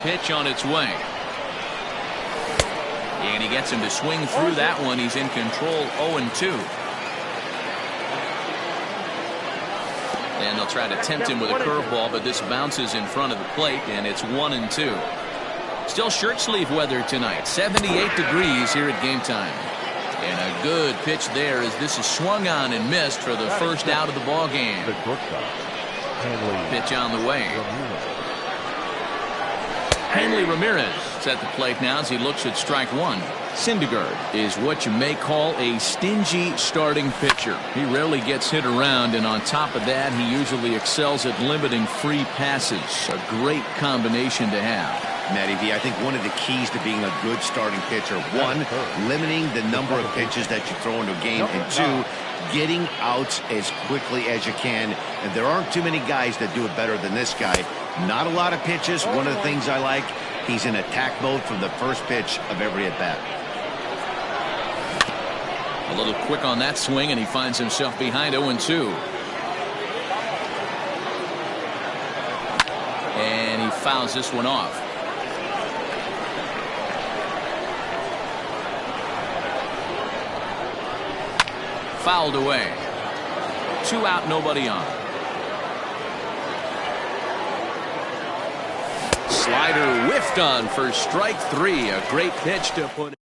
Pitch on its way. And he gets him to swing through that one. He's in control, 0-2. And they'll try to tempt him with a curveball, but this bounces in front of the plate, and it's 1-2. Still shirt sleeve weather tonight. 78 degrees here at game time. And a good pitch there as this is swung on and missed for the first out of the ball game. Pitch on the way. Hanley Ramirez is at the plate now as he looks at strike one. Syndergaard is what you may call a stingy starting pitcher. He rarely gets hit around, and on top of that, he usually excels at limiting free passes. A great combination to have. Matty V, I think one of the keys to being a good starting pitcher, one, limiting the number of pitches that you throw into a game, and two, getting outs as quickly as you can. And there aren't too many guys that do it better than this guy. Not a lot of pitches. One of the things I like, he's in attack mode from the first pitch of every at-bat. A little quick on that swing, and he finds himself behind 0-2. And he fouls this one off. Fouled away. 2 out, nobody on. Slider whiffed on for strike 3. A great pitch to put.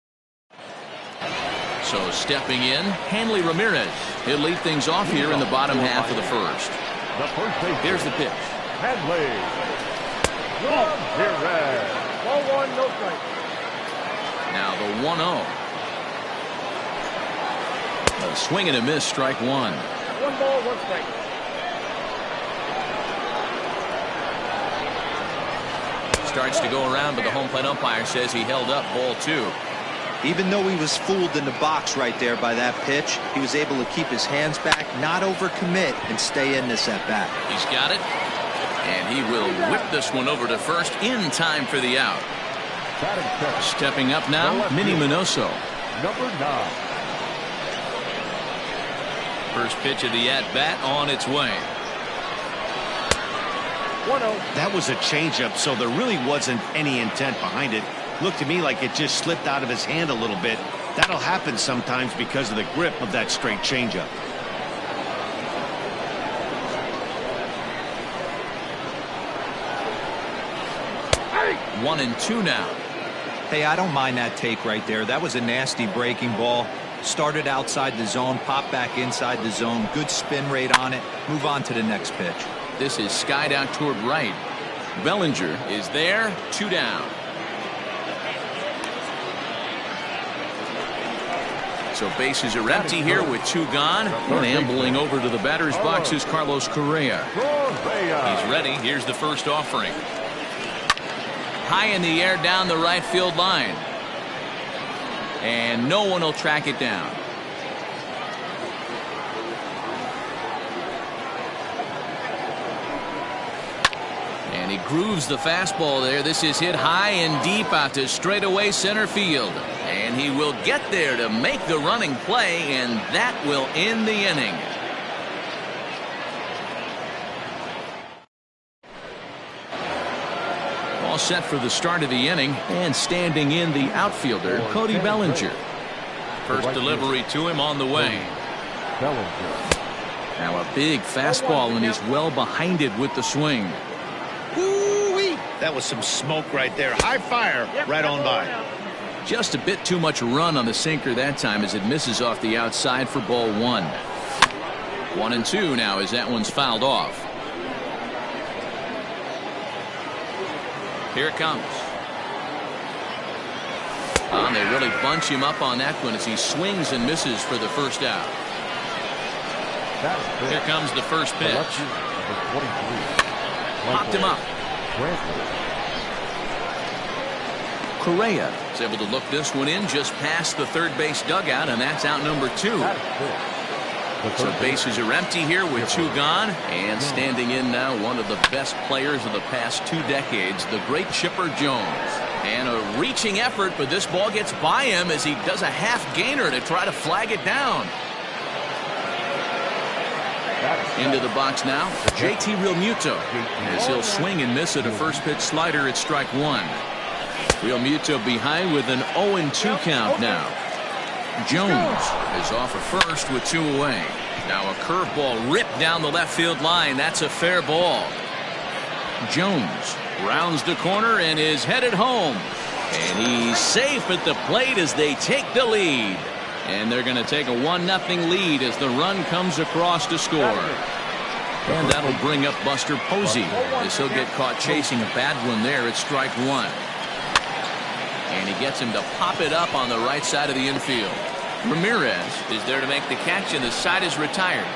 So stepping in, Hanley Ramirez. He'll lead things off here in the bottom half of the first. Here's the pitch. Hanley Ramirez. 1-1, no strike. Now the 1-0. A swing and a miss, strike one. 1 ball, 1 strike. Starts to go around, but the home plate umpire says he held up ball 2. Even though he was fooled in the box right there by that pitch, he was able to keep his hands back, not overcommit, and stay in this at bat. He's got it, and he will whip this one over to first in time for the out. Stepping up now, Minnie Minoso. Number 9. First pitch of the at-bat on its way. 1-0. That was a changeup, so there really wasn't any intent behind it. Looked to me like it just slipped out of his hand a little bit. That'll happen sometimes because of the grip of that straight changeup. Hey. 1-2 now. Hey, I don't mind that take right there. That was a nasty breaking ball. Started outside the zone, popped back inside the zone. Good spin rate on it. Move on to the next pitch. This is skied out toward right. Bellinger is there. 2 down. So bases are empty here with 2 gone. And ambling over to the batter's box is Carlos Correa. He's ready. Here's the first offering. High in the air down the right field line. And no one will track it down. And he grooves the fastball there. This is hit high and deep out to straightaway center field. And he will get there to make the running play, and that will end the inning. All set for the start of the inning, and standing in the outfielder, Cody Bellinger. First delivery to him on the way. Now a big fastball, and he's well behind it with the swing. Ooh-wee. That was some smoke right there. High fire right on by. Just a bit too much run on the sinker that time as it misses off the outside for ball 1. 1-2 now as that one's fouled off. Here it comes. And they really bunch him up on that one as he swings and misses for the first out. Here comes the first pitch. Popped him up. Correa is able to look this one in just past the third base dugout, and that's out number 2. So bases are empty here with 2 gone, and standing in now one of the best players of the past 2 decades, the great Chipper Jones. And a reaching effort, but this ball gets by him as he does a half gainer to try to flag it down. Into the box now, JT Realmuto, as he'll swing and miss at a first pitch slider at strike one. Realmuto behind with an 0-2 count now. Jones is off at first with 2 away. Now a curveball ripped down the left field line. That's a fair ball. Jones rounds the corner and is headed home. And he's safe at the plate as they take the lead. And they're going to take a 1-0 lead as the run comes across to score. And that'll bring up Buster Posey as he'll get caught chasing a bad one there at strike one. And he gets him to pop it up on the right side of the infield. Ramirez is there to make the catch, and the side is retired.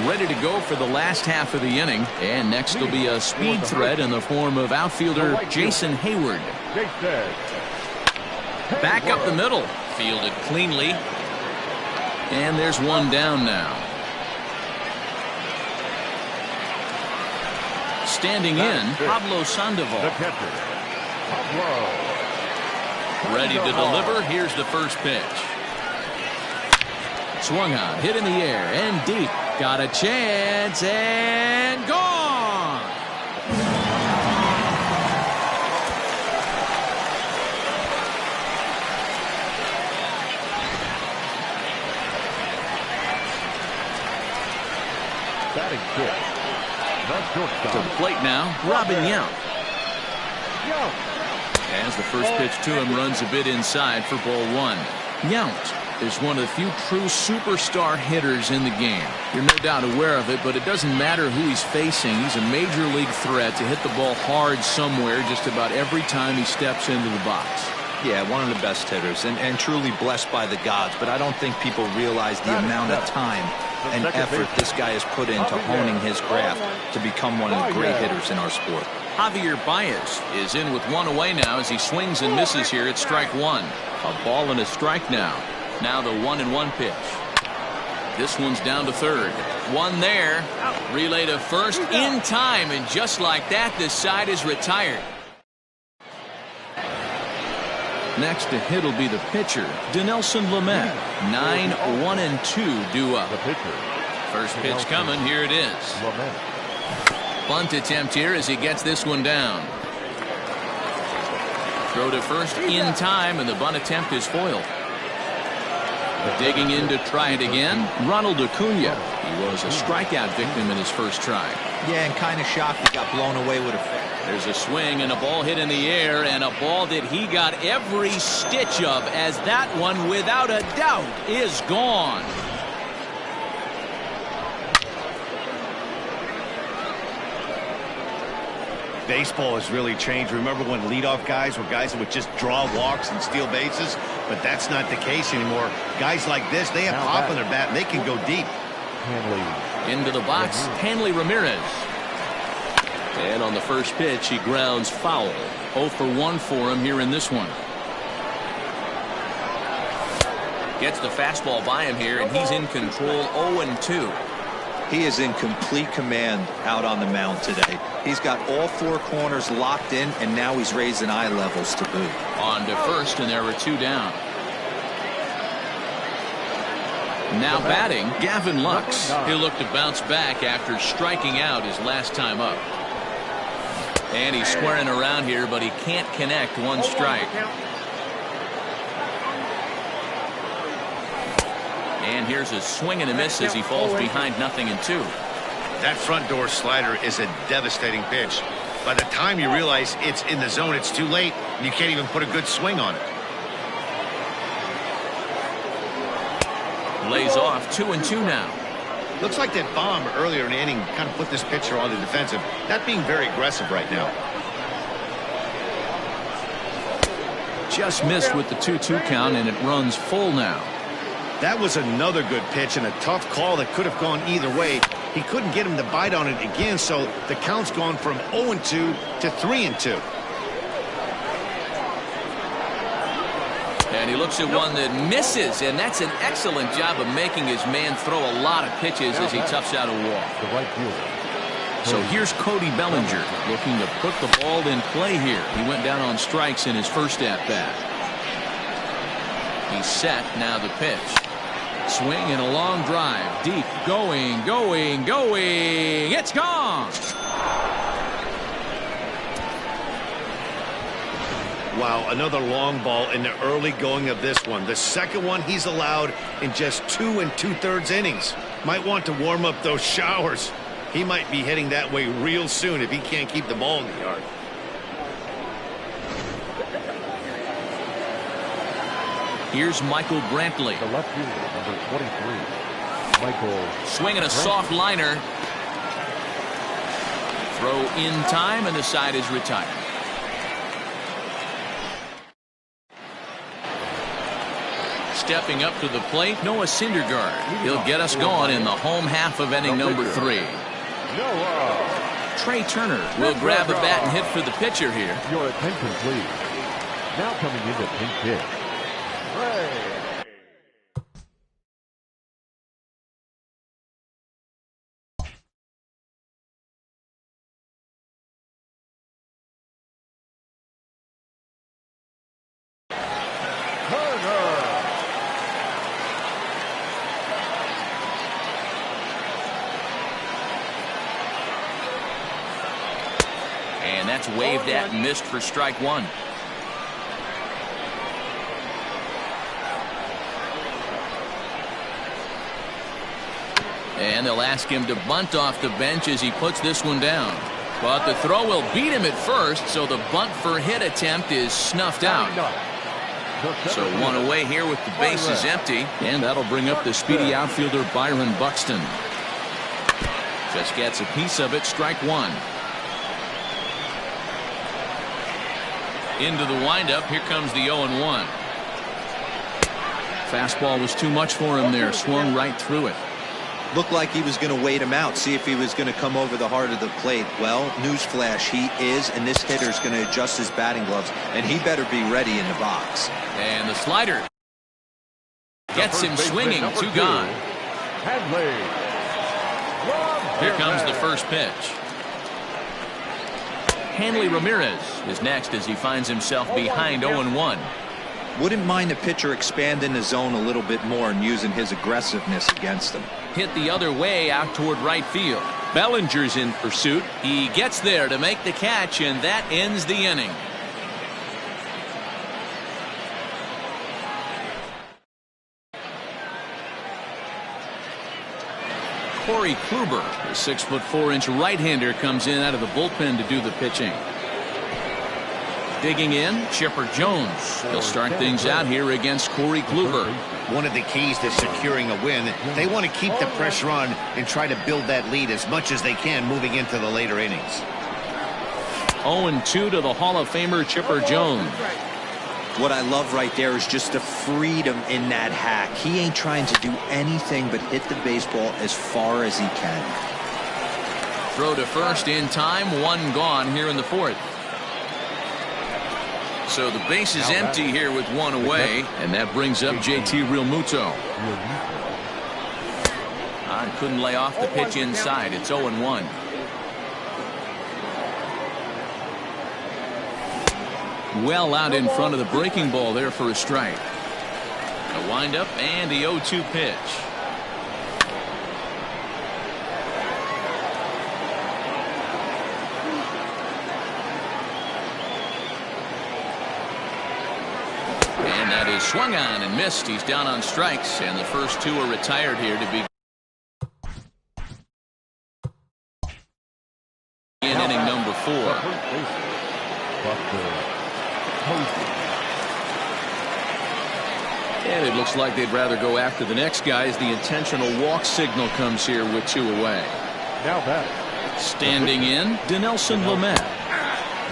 Ready to go for the last half of the inning. And next will be a speed threat in the form of outfielder Jason Hayward. Back up the middle. Fielded cleanly. And there's one down now. Standing in, Pablo Sandoval. Ready to deliver. Here's the first pitch. Swung on, hit in the air, and deep. Got a chance, and gone! Batting fifth. To the plate now, Robin Yount. As the first pitch to him runs a bit inside for ball one. Yount is one of the few true superstar hitters in the game. You're no doubt aware of it, but it doesn't matter who he's facing. He's a major league threat to hit the ball hard somewhere just about every time he steps into the box. Yeah, one of the best hitters and truly blessed by the gods, but I don't think people realize the amount of time and effort this guy has put into honing his craft to become one of the great hitters in our sport. Javier Baez is in with 1 away now as he swings and misses here at strike one. A ball and a strike now. Now the 1-1 pitch. This one's down to third. One there. Relay to first in time, and just like that, this side is retired. Next to hit will be the pitcher, Dinelson Lamet. 9-1-2 due up. First pitch coming. Here it is. Bunt attempt here as he gets this one down. Throw to first in time, and the bunt attempt is foiled. Digging in to try it again, Ronald Acuna. He was a strikeout victim in his first try. Yeah, and kind of shocked he got blown away with a. There's a swing and a ball hit in the air, and a ball that he got every stitch of, as that one, without a doubt, is gone. Baseball has really changed. Remember when leadoff guys were guys that would just draw walks and steal bases? But that's not the case anymore. Guys like this, they have pop on their bat, and they can go deep. Into the box, Hanley Ramirez. And on the first pitch, he grounds foul. 0 for 1 for him here in this one. Gets the fastball by him here, and he's in control. 0-2. He is in complete command out on the mound today. He's got all 4 corners locked in, and now he's raising eye levels to boot. On to first, and there are 2 down. Now batting, Gavin Lux. He'll look to bounce back after striking out his last time up. And he's squaring around here, but he can't connect. 1 strike. And here's a swing and a miss as he falls behind 0-2. That front door slider is a devastating pitch. By the time you realize it's in the zone, it's too late, and you can't even put a good swing on it. Lays off. 2-2 now. Looks like that bomb earlier in the inning kind of put this pitcher on the defensive. Not being very aggressive right now. Just missed with the 2-2 count, and it runs full now. That was another good pitch and a tough call that could have gone either way. He couldn't get him to bite on it again, so the count's gone from 0-2 to 3-2. And he looks at one that misses, and that's an excellent job of making his man throw a lot of pitches as he toughs out a walk. So here's Cody Bellinger looking to put the ball in play here. He went down on strikes in his first at-bat. He's set. Now the pitch. Swing and a long drive. Deep. Going. It's gone. Wow, another long ball in the early going of this one. The second one he's allowed in just 2 2/3 innings. Might want to warm up those showers. He might be heading that way real soon if he can't keep the ball in the yard. Here's Michael Brantley. The left fielder, number 23, Michael. Swinging a soft liner. Throw in time, and the side is retired. Stepping up to the plate, Noah Syndergaard. He'll get us going in the home half of inning number 3. Trey Turner will grab a bat and hit for the pitcher here. Your attention, please. Now coming into pinch hit. Trey. And that's waved at and missed for strike 1. And they'll ask him to bunt off the bench as he puts this one down. But the throw will beat him at first, so the bunt for hit attempt is snuffed out. So one away here with the bases empty. And that'll bring up the speedy outfielder Byron Buxton. Just gets a piece of it, strike 1. Into the windup, here comes the 0-1. Fastball was too much for him there, swung right through it. Looked like he was going to wait him out, see if he was going to come over the heart of the plate. Well, newsflash, he is, and this hitter is going to adjust his batting gloves, and he better be ready in the box. And the slider gets him swinging, 2 gone. Here comes the first pitch. Hanley Ramirez is next as he finds himself behind 0-1. Wouldn't mind the pitcher expanding the zone a little bit more and using his aggressiveness against him. Hit the other way out toward right field. Bellinger's in pursuit. He gets there to make the catch, and that ends the inning. Corey Kluber, the 6'4" right-hander, comes in out of the bullpen to do the pitching. Digging in, Chipper Jones. He'll start things out here against Corey Kluber. One of the keys to securing a win, they want to keep the pressure on and try to build that lead as much as they can moving into the later innings. 0-2 to the Hall of Famer Chipper Jones. What I love right there is just the freedom in that hack. He ain't trying to do anything but hit the baseball as far as he can. Throw to first in time, 1 gone here in the 4th. So the base is empty here with 1 away, and that brings up JT Realmuto. Couldn't lay off the pitch inside. It's 0-1. Well out in front of the breaking ball there for a strike. A windup and the 0-2 pitch. And that is swung on and missed. He's down on strikes, and the first 2 are retired here to be in inning number 4. And it looks like they'd rather go after the next guy as the intentional walk signal comes here with 2 away. Now back. Standing in, Dinelson Lamet.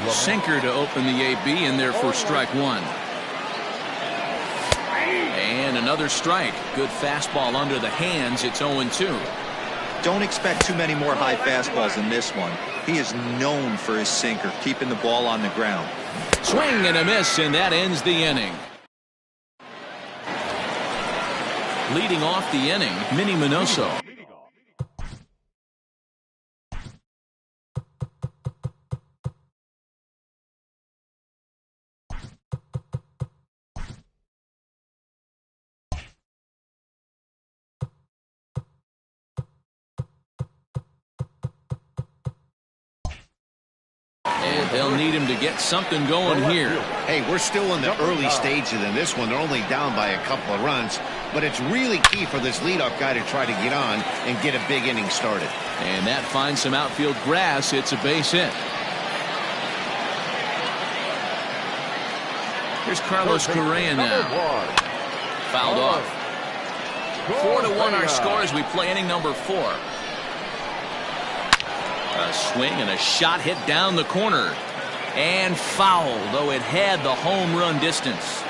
Sinker to open the AB, and there for strike 1. And another strike. Good fastball under the hands. It's 0-2. Don't expect too many more high fastballs than this one. He is known for his sinker, keeping the ball on the ground. Swing and a miss, and that ends the inning. Leading off the inning, Minnie Minoso. And they'll need him to get something going here. Hey, we're still in the early stages in this one. They're only down by a couple of runs, but it's really key for this leadoff guy to try to get on and get a big inning started. And that finds some outfield grass. It's a base hit. Here's Carlos Correa now. Fouled off. 4-1 our score as we play inning number 4. A swing and a shot hit down the corner. And foul, though it had the home run distance.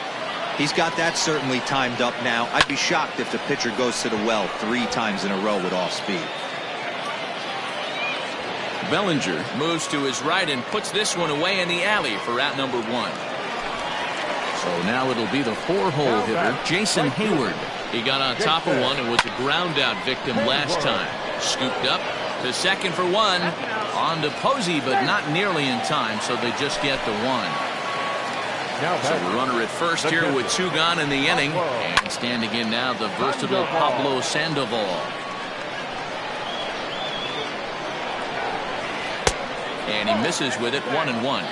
He's got that certainly timed up now. I'd be shocked if the pitcher goes to the well 3 times in a row with off speed. Bellinger moves to his right and puts this one away in the alley for out number 1. So now it'll be the 4-hole hitter, Jason Hayward. He got on top of one and was a ground out victim last time. Scooped up to second for 1. On to Posey, but not nearly in time, so they just get the 1. So the runner at first here with 2 gone in the inning. And standing in now, the versatile Pablo Sandoval. And he misses with it, 1-1.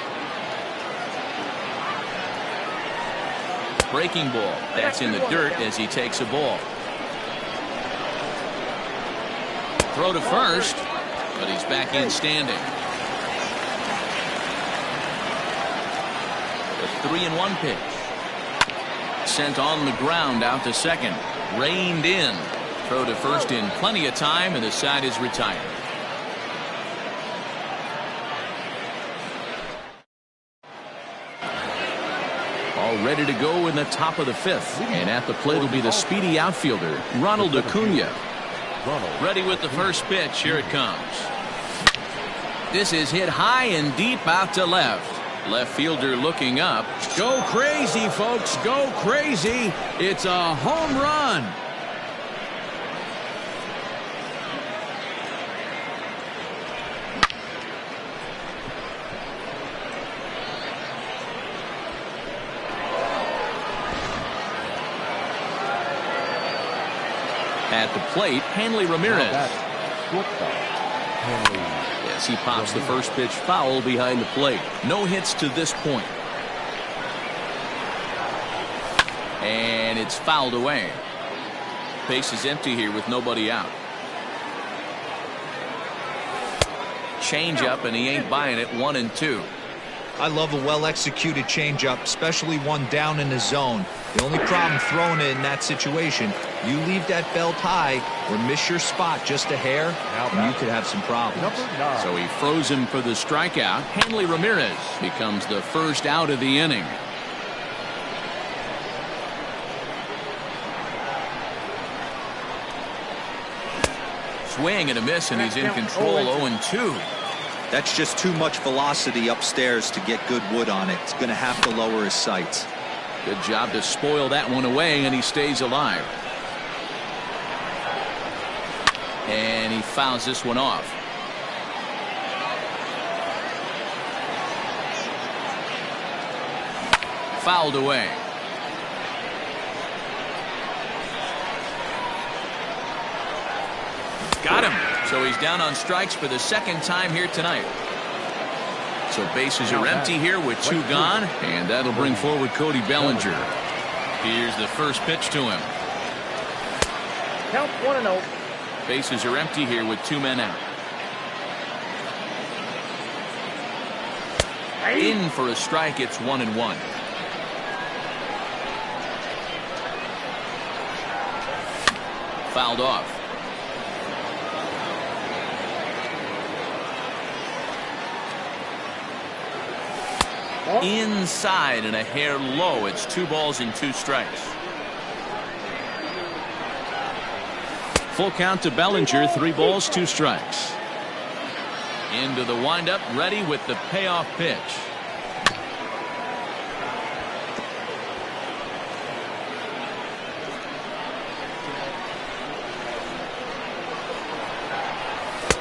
Breaking ball. That's in the dirt as he takes a ball. Throw to first, but he's back in standing. The 3-1 pitch. Sent on the ground out to second. Reined in. Throw to first in plenty of time, and the side is retired. All ready to go in the top of the 5th. And at the plate will be the speedy outfielder, Ronald Acuna. Ready with the first pitch. Here it comes. This is hit high and deep out to left. Left fielder looking up. Go crazy, folks. Go crazy. It's a home run. At the plate, Hanley Ramirez. Yes, he pops the first pitch foul behind the plate. No hits to this point. And it's fouled away. Base is empty here with nobody out. Change up, and he ain't buying it. 1-2. I love a well-executed changeup, especially one down in the zone. The only problem throwing it in that situation, you leave that belt high or miss your spot just a hair, and you could have some problems. So he froze him for the strikeout. Hanley Ramirez becomes the first out of the inning. Swing and a miss, and he's in control. 0-2. That's just too much velocity upstairs to get good wood on it. It's going to have to lower his sights. Good job to spoil that one away, and he stays alive. And he fouls this one off. Fouled away. Got him. So he's down on strikes for the second time here tonight. So bases are empty here with 2 gone, and that'll bring forward Cody Bellinger. Here's the first pitch to him. Count 1-0. Bases are empty here with 2 men out. In for a strike. It's 1-1. Fouled off. Inside and a hair low. It's 2 balls and 2 strikes. Full count to Bellinger. 3 balls, 2 strikes. Into the windup, ready with the payoff pitch.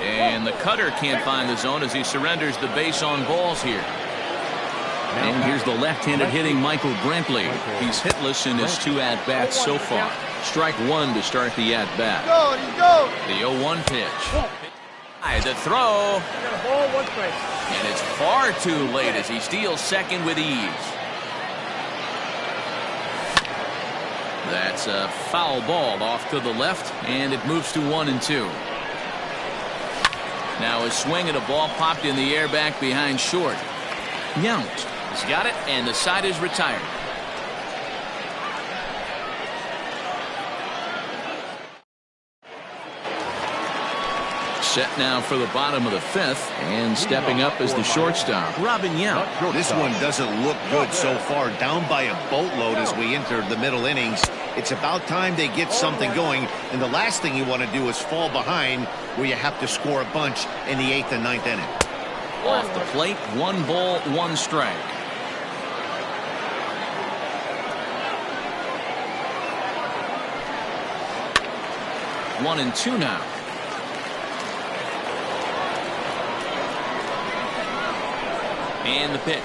And the cutter can't find the zone as he surrenders the base on balls here. And here's the left-handed hitting Michael Brantley. He's hitless in his 2 at-bats so far. Strike 1 to start the at-bat. The 0-1 pitch. The throw. Got a ball, 1 strike. And it's far too late as he steals second with ease. That's a foul ball off to the left, and it moves to 1-2. Now a swing at a ball popped in the air back behind short. Yount has got it, and the side is retired. Set now for the bottom of the fifth, and stepping up is the shortstop, Robin Yount. This one doesn't look good so far. Down by a boatload as we enter the middle innings. It's about time they get something going, and the last thing you want to do is fall behind where you have to score a bunch in the 8th and 9th inning. Off the plate, 1 ball, 1 strike. One and two now. And the pitch.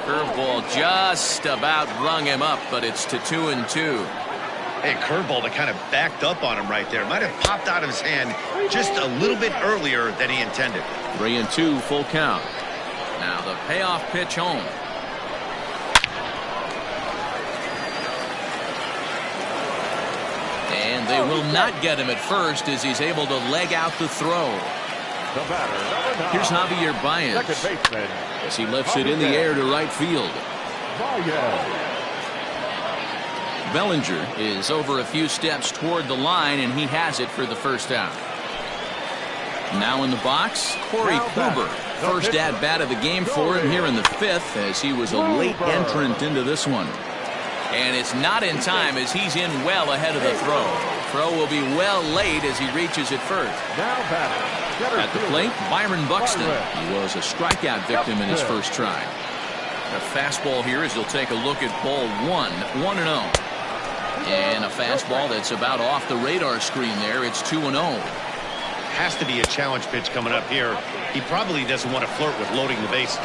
Curveball just about rung him up, but it's to 2-2. Hey, curveball that kind of backed up on him right there. Might have popped out of his hand just a little bit earlier than he intended. 3-2, full count. Now the payoff pitch home. And they will not get him at first as he's able to leg out the throw. Here's Javier Baez as he lifts it in the air to right field. Bellinger is over a few steps toward the line, and he has it for the first out. Now in the box, Corey Kluber. First at bat of the game for him here in the fifth, as he was a late entrant into this one. And it's not in time as he's in well ahead of the throw. Throw will be well late as he reaches it first. At the plate, Byron Buxton. He was a strikeout victim in his first try. A fastball here as he'll take a look at ball 1-0. And a fastball that's about off the radar screen there. It's 2-0. Has to be a challenge pitch coming up here. He probably doesn't want to flirt with loading the bases.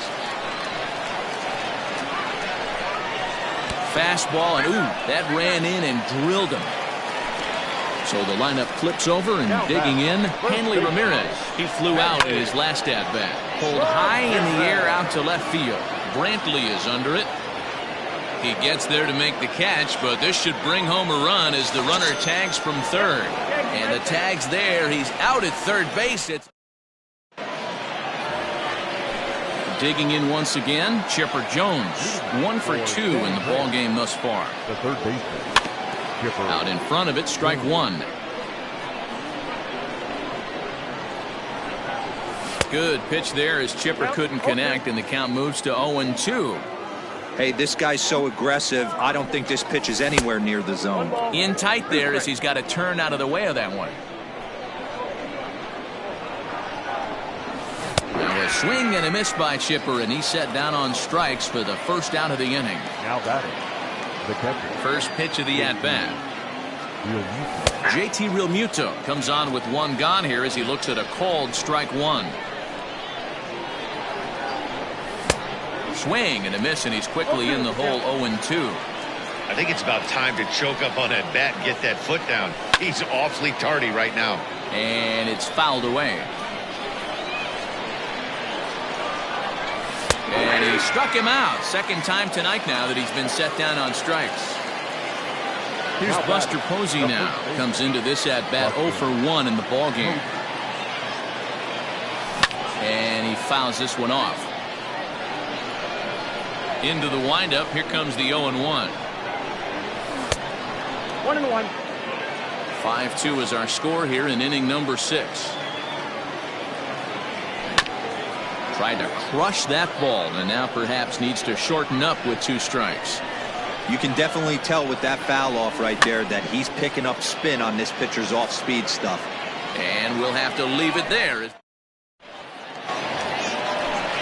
Fastball, and that ran in and drilled him. So the lineup flips over, and digging in, Hanley Ramirez. He flew out in his last at-bat. Pulled high in the air out to left field. Brantley is under it. He gets there to make the catch, but this should bring home a run as the runner tags from third. And the tag's there. He's out at third base. It's digging in once again, Chipper Jones. 1 for 2 in the ball game thus far. The third baseman. Out in front of it, strike one. Good pitch there as Chipper couldn't connect, and the count moves to 0-2. Hey, this guy's so aggressive, I don't think this pitch is anywhere near the zone. In tight there as he's got to turn out of the way of that one. Now a swing and a miss by Chipper, and he's set down on strikes for the first out of the inning. Now batting, the catcher. First pitch of the at-bat. JT Realmuto comes on with one gone here as he looks at a called strike one. Swing and a miss, and he's quickly in the hole. 0-2. I think it's about time to choke up on that bat and get that foot down. He's awfully tardy right now. And it's fouled away. And he struck him out. Second time tonight now that he's been set down on strikes. Here's Buster Posey now. Comes into this at-bat 0 for 1 in the ballgame. And he fouls this one off. Into the windup. Here comes the 0-1. 1-1. 5-2 is our score here in inning number 6. Tried to crush that ball, and now perhaps needs to shorten up with 2 strikes. You can definitely tell with that foul off right there that he's picking up spin on this pitcher's off-speed stuff. And we'll have to leave it there.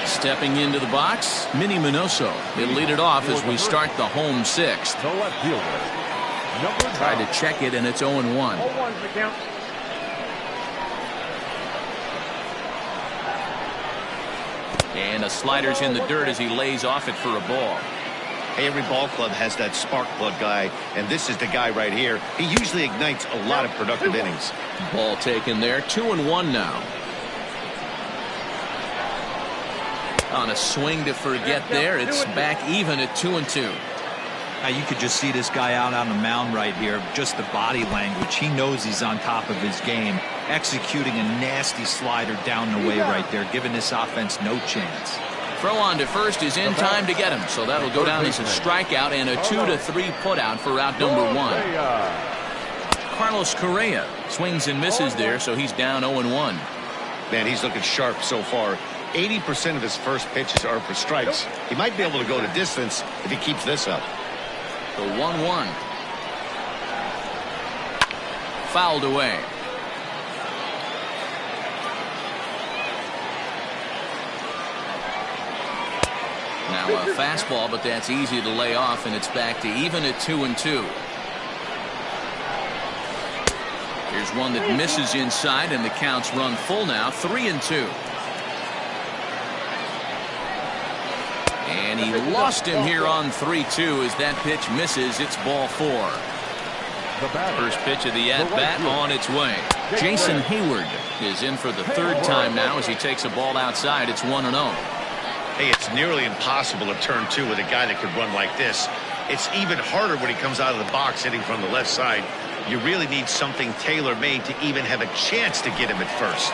Stepping into the box, Minnie Minoso. He'll lead it off as we start the home 6th. The left fielder. Tried to check it, and it's 0-1. 0-1's the count. And a slider's in the dirt as he lays off it for a ball. Hey, every ball club has that spark plug guy, and this is the guy right here. He usually ignites a lot of productive innings. Ball taken there. 2-1 now. On a swing to forget there, it's back even at 2-2. Now you could just see this guy out on the mound right here. Just the body language. He knows he's on top of his game. Executing a nasty slider down the way right there, giving this offense no chance. Throw on to first is in time to get him, so that'll go down as a strikeout and a 2-3 putout for out number 1. Carlos Correa swings and misses there, so he's down 0-1. Man, he's looking sharp so far. 80% of his first pitches are for strikes. He might be able to go to distance if he keeps this up. The 1-1. Fouled away. Now a fastball, but that's easy to lay off, and it's back to even at 2-2. Here's one that misses inside, and the count's run full now, 3-2. And he lost him here on 3-2 as that pitch misses. It's ball 4. First pitch of the at-bat on its way. Jason Hayward is in for the third time now as he takes a ball outside. It's 1-0. Hey, it's nearly impossible to turn 2 with a guy that could run like this. It's even harder when he comes out of the box hitting from the left side. You really need something tailor-made to even have a chance to get him at first.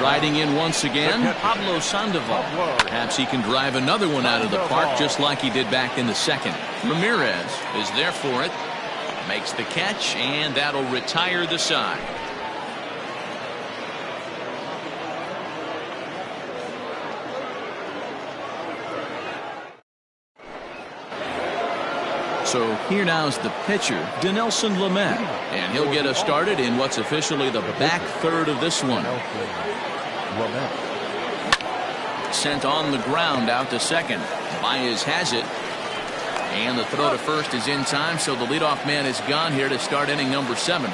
Riding in once again, Pablo Sandoval. Perhaps he can drive another one out of the park just like he did back in the second. Ramirez is there for it. Makes the catch, and that'll retire the side. So here now's the pitcher, Dinelson Lamet, and he'll get us started in what's officially the back third of this one. Sent on the ground out to second. Baez has it. And the throw to first is in time, so the leadoff man is gone here to start inning number 7.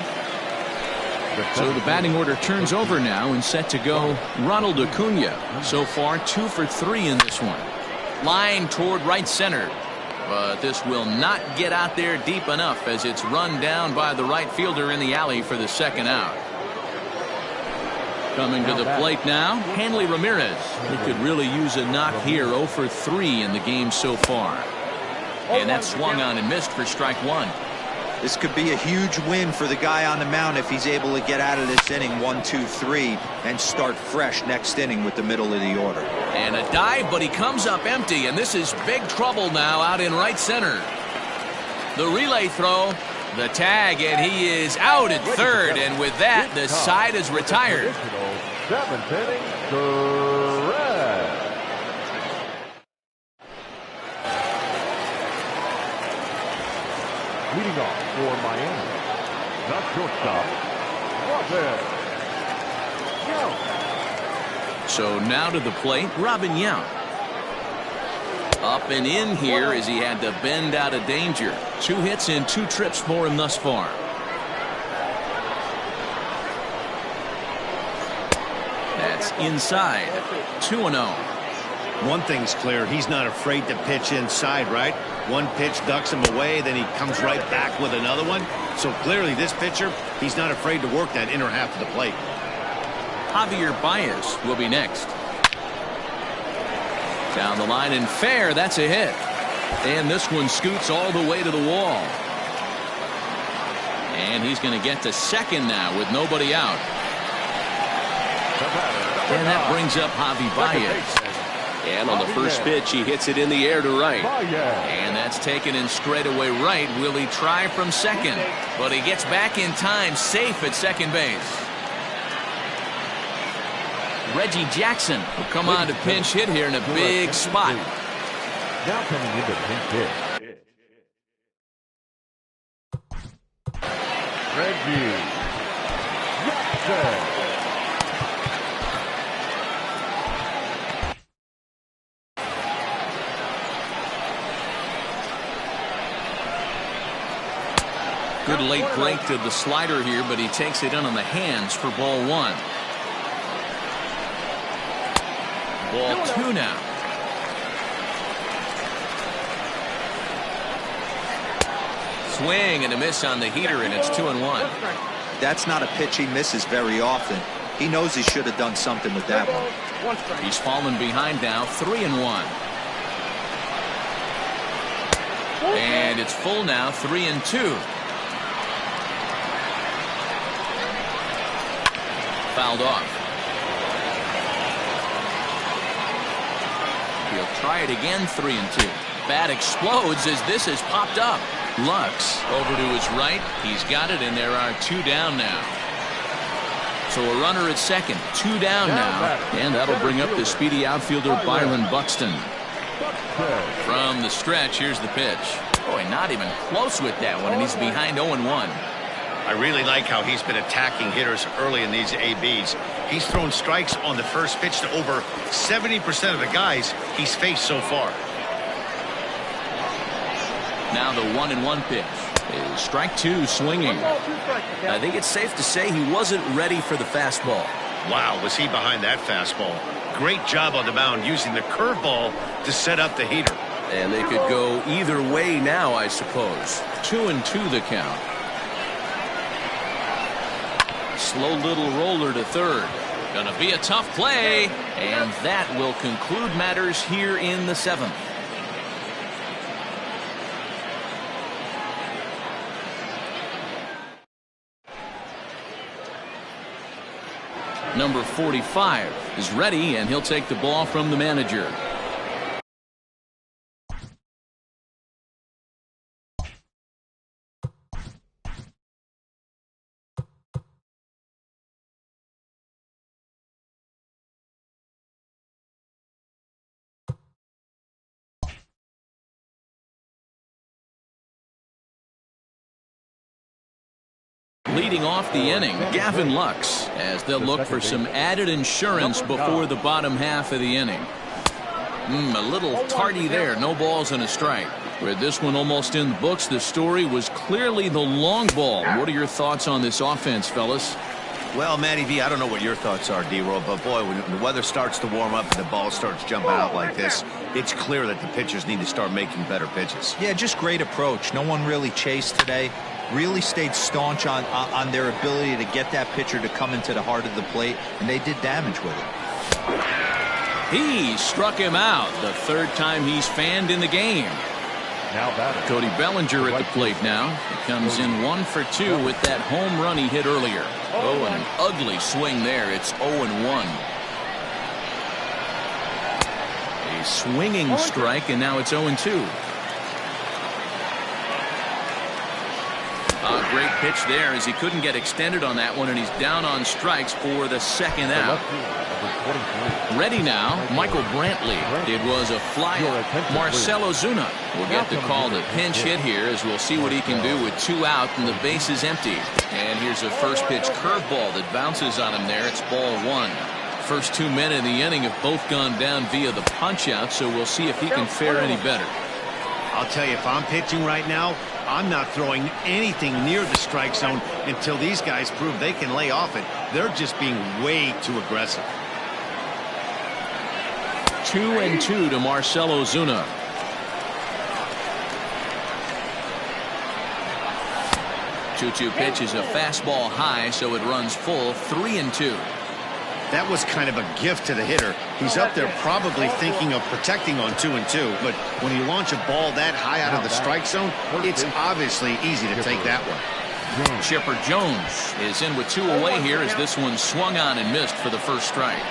So the batting order turns over now and set to go Ronald Acuna. So far 2 for 3 in this one. Line toward right center. But this will not get out there deep enough as it's run down by the right fielder in the alley for the second out. Coming to the plate now, Hanley Ramirez. He could really use a knock here. 0 for 3 in the game so far. And that swung on and missed for strike 1. This could be a huge win for the guy on the mound if he's able to get out of this inning 1, 2, 3 and start fresh next inning with the middle of the order. And a dive, but he comes up empty, and this is big trouble now out in right center. The relay throw, the tag, and he is out at third, and with that the side is retired. 7th inning, correct. Leading off for Miami, the shortstop, Robin Yount. So now to the plate, Robin Yount. Up and in here as he had to bend out of danger. 2 hits and 2 trips for him thus far. That's inside. 2-0. One thing's clear, he's not afraid to pitch inside, right? One pitch ducks him away, then he comes right back with another one. So clearly this pitcher, he's not afraid to work that inner half of the plate. Javier Baez will be next. Down the line and fair, that's a hit. And this one scoots all the way to the wall. And he's going to get to second now with nobody out. And that brings up Javi Baez. And on the first pitch, he hits it in the air to right. And that's taken in straightaway right. Will he try from second? But he gets back in time, safe at second base. Reggie Jackson will come on to pinch hit here in a big spot. Now coming into pinch hit, Reggie Jackson. Good late break to the slider here, but he takes it in on the hands for ball 1. Ball 2 now. Swing and a miss on the heater, and it's 2-1. That's not a pitch he misses very often. He knows he should have done something with that one. One strike. He's fallen behind now, 3-1. And it's full now, 3-2. Fouled off. He'll try it again, 3-2. Bat explodes as this has popped up. Lux over to his right. He's got it, and there are 2 down now. So a runner at second, 2 down now. And that'll bring up the speedy outfielder Byron Buxton. From the stretch, here's the pitch. Boy, not even close with that one, and he's behind 0-1. I really like how he's been attacking hitters early in these ABs. He's thrown strikes on the first pitch to over 70% of the guys he's faced so far. Now the 1-1 pitch is strike 2 swinging. I think it's safe to say he wasn't ready for the fastball. Wow, was he behind that fastball. Great job on the mound using the curveball to set up the heater. And they could go either way now, I suppose. 2-2 the count. Slow little roller to third. Gonna be a tough play, and that will conclude matters here in the 7th. Number 45 is ready, and he'll take the ball from the manager. Leading off the inning, Gavin Lux, as they'll look for some added insurance before the bottom half of the inning. A little tardy there, no balls and a strike. With this one almost in the books, the story was clearly the long ball. What are your thoughts on this offense, fellas? Well, Matty V, I don't know what your thoughts are, D-Roll, but boy, when the weather starts to warm up and the ball starts jumping out like this, it's clear that the pitchers need to start making better pitches. Yeah, just great approach. No one really chased today. Really stayed staunch on their ability to get that pitcher to come into the heart of the plate, and they did damage with it. He struck him out, the 3rd time he's fanned in the game. Now batter. Cody Bellinger at the plate now. He comes in 1 for 2 with that home run he hit earlier. Oh, and an ugly swing there. It's 0-1. A swinging strike, and now it's 0-2. A great pitch there as he couldn't get extended on that one, and he's down on strikes for the 2nd out. Ready now, Michael Brantley. It was a flyer. Marcell Ozuna will get the call to pinch hit here, as we'll see what he can do with 2 out and the base is empty. And here's a first pitch curveball that bounces on him there. It's ball 1. First 2 men in the inning have both gone down via the punch out, so we'll see if he can fare any better. I'll tell you, if I'm pitching right now, I'm not throwing anything near the strike zone until these guys prove they can lay off it. They're just being way too aggressive. 2-2 to Marcell Ozuna. Two-two pitch is a fastball high, so it runs full. 3-2. That was kind of a gift to the hitter. He's up there probably thinking of protecting on 2-2, but when you launch a ball that high out of the strike zone, it's obviously easy to take that one. Chipper Jones is in with 2 away here as this one swung on and missed for the first strike.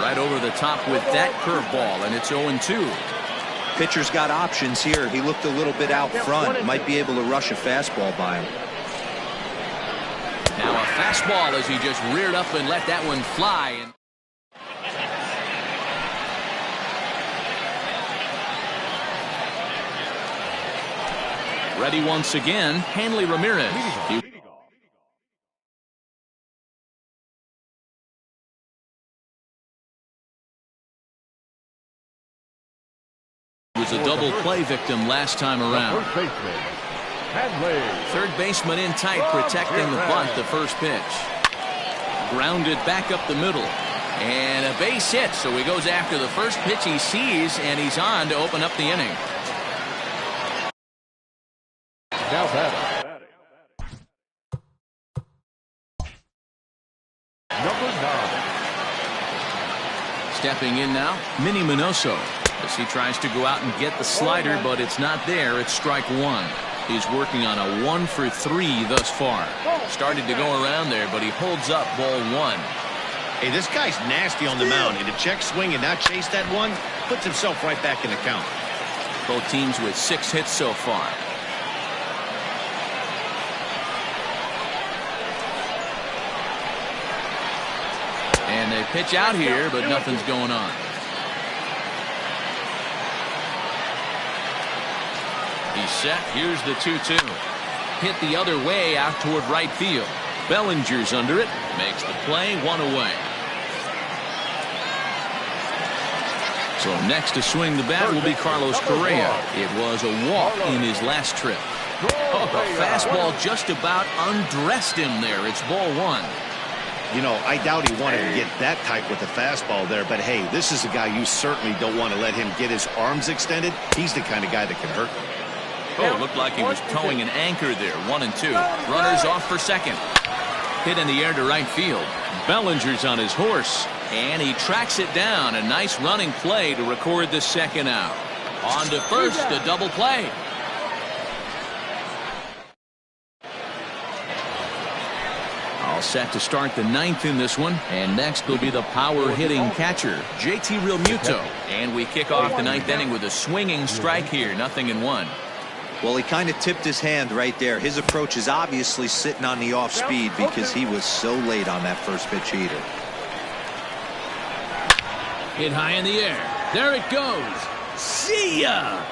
Right over the top with that curveball, and it's 0-2. Pitcher's got options here. He looked a little bit out front. Might be able to rush a fastball by him. Now a fastball as he just reared up and let that one fly. Ready once again, Hanley Ramirez. Was a double play victim last time around. Third baseman in tight, protecting the bunt. The first pitch grounded back up the middle, and a base hit. So he goes after the first pitch he sees, and he's on to open up the inning. Now batter. Number 9. Stepping in now, Minnie Minoso, as he tries to go out and get the slider, but it's not there. It's strike one. He's working on a 1 for 3 thus far. Started to go around there, but he holds up ball one. Hey, this guy's nasty on the mound, and to check swing and not chase that one puts himself right back in the count. Both teams with 6 hits so far. And they pitch out here, but nothing's going on. He's set. Here's the 2-2. Hit the other way out toward right field. Bellinger's under it. Makes the play, 1 away. So next to swing the bat will be Carlos Correa. It was a walk in his last trip. Oh, the fastball just about undressed him there. It's ball one. You know, I doubt he wanted to get that tight with the fastball there, but hey, this is a guy you certainly don't want to let him get his arms extended. He's the kind of guy that can hurt you. Oh, it looked like he was towing an anchor there. 1 and 2. Runners off for second. Hit in the air to right field. Bellinger's on his horse, and he tracks it down. A nice running play to record the second out. On to first, a double play. All set to start the 9th in this one, and next will be the power-hitting catcher, JT Realmuto. And we kick off the 9th inning with a swinging strike here, 0-1. Well, he kind of tipped his hand right there. His approach is obviously sitting on the off speed because he was so late on that first pitch heater. Hit high in the air. There it goes. See ya!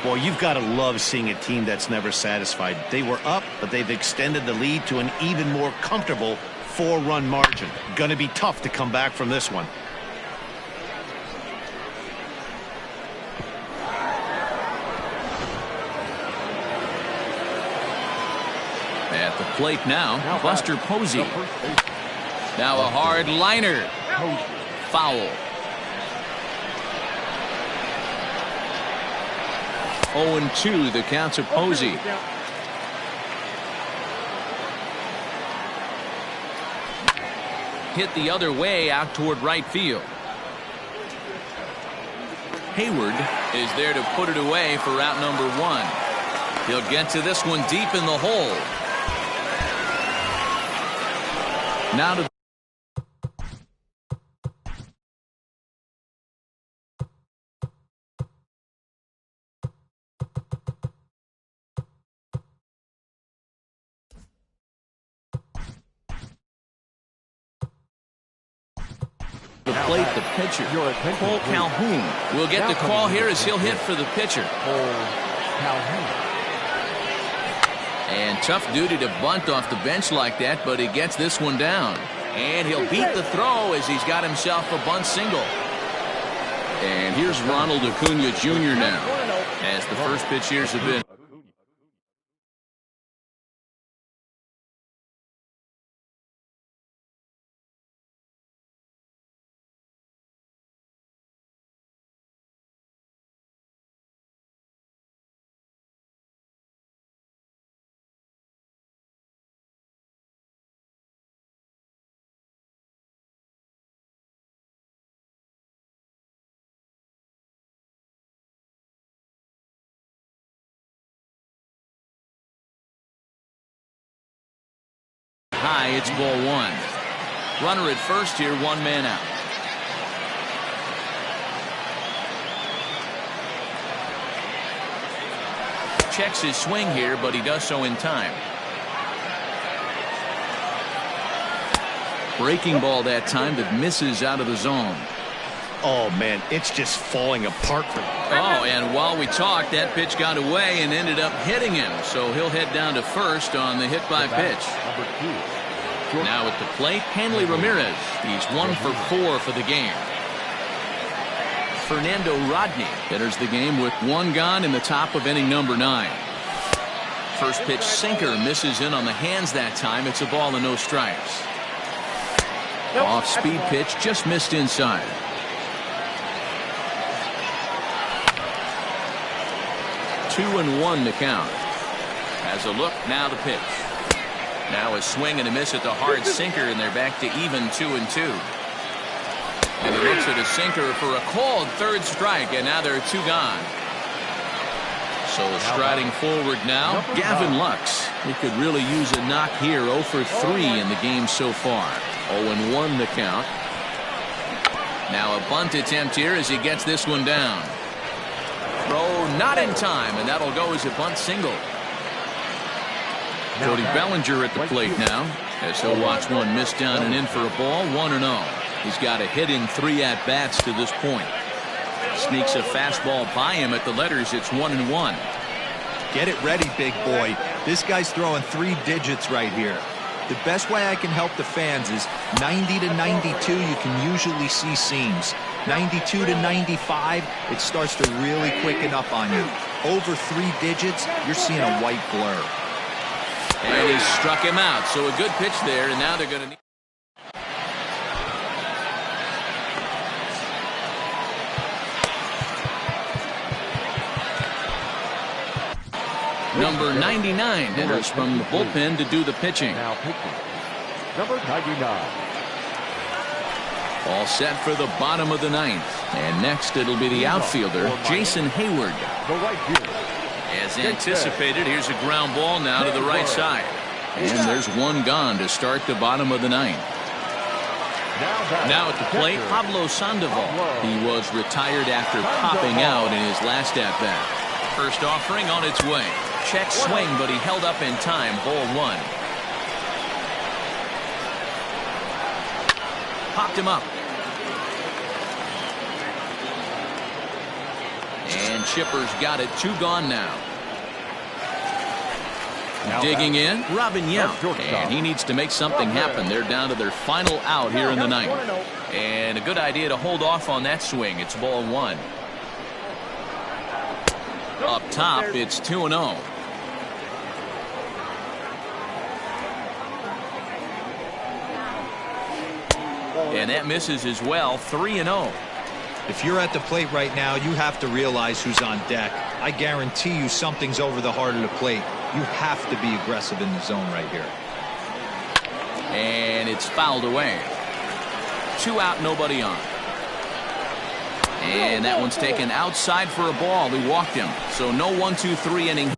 Boy, you've got to love seeing a team that's never satisfied. They were up, but they've extended the lead to an even more comfortable 4-run margin. Going to be tough to come back from this one. At the plate now, Buster Posey. Now a hard liner. Foul. 0-2 the count to Posey. Hit the other way out toward right field. Hayward is there to put it away for out number 1. He'll get to this one deep in the hole. Now to the plate, the pitcher, Cole Calhoun, will get the call here as he'll hit for the pitcher. And tough duty to bunt off the bench like that, but he gets this one down. And he'll beat the throw as he's got himself a bunt single. And here's Ronald Acuna Jr. now, as the first pitch years have been. High, it's ball 1. Runner at first here, 1 man out. Checks his swing here, but he does so in time. Breaking ball that time that misses out of the zone. Oh, man, it's just falling apart for him. Oh, and while we talked, that pitch got away and ended up hitting him. So he'll head down to first on the hit by pitch. Now at the plate, Hanley Ramirez. He's 1 for 4 for the game. Fernando Rodney enters the game with 1 gone in the top of inning number 9. First pitch sinker misses in on the hands that time. It's a ball and no strikes. Off speed pitch just missed inside. 2-1 to count. Has a look. Now the pitch. Now a swing and a miss at the hard sinker, and they're back to even 2-2. And he looks at a sinker for a called third strike, and now there are 2 gone. So striding forward now, Gavin Lux. He could really use a knock here. 0 for 3 in the game so far. 0-1 the count. Now a bunt attempt here as he gets this one down. Throw not in time, and that'll go as a bunt single. Cody Bellinger at the plate now, as he'll watch one miss down and in for a ball. 1-0. He's got a hit in 3 at-bats to this point. Sneaks a fastball by him at the letters. It's 1-1. Get it ready, big boy. This guy's throwing 3 digits right here. The best way I can help the fans is 90 to 92. You can usually see seams. 92 to 95, it starts to really quicken up on you. Over 3 digits, you're seeing a white blur. And he struck him out. So a good pitch there, and now they're going to need. Number 99 enters from the bullpen to do the pitching. Now pitching. Number 99. All set for the bottom of the 9th. And next it'll be the outfielder, Jason Hayward. The right fielder. As anticipated, here's a ground ball now to the right side. And there's 1 gone to start the bottom of the 9th. Now at the plate, Pablo Sandoval. He was retired after popping out in his last at-bat. First offering on its way. Check swing, but he held up in time. Ball 1. Popped him up. And Chipper's got it. 2 gone now. Digging in, Robin Yount. And he needs to make something happen. They're down to their final out here in the 9th. And a good idea to hold off on that swing. It's ball 1. Up top, it's 2-0. And that misses as well. 3-0. If you're at the plate right now, you have to realize who's on deck. I guarantee you something's over the heart of the plate. You have to be aggressive in the zone right here. And it's fouled away. 2 out, nobody on. And that one's taken outside for a ball. He walked him. So no 1-2-3 inning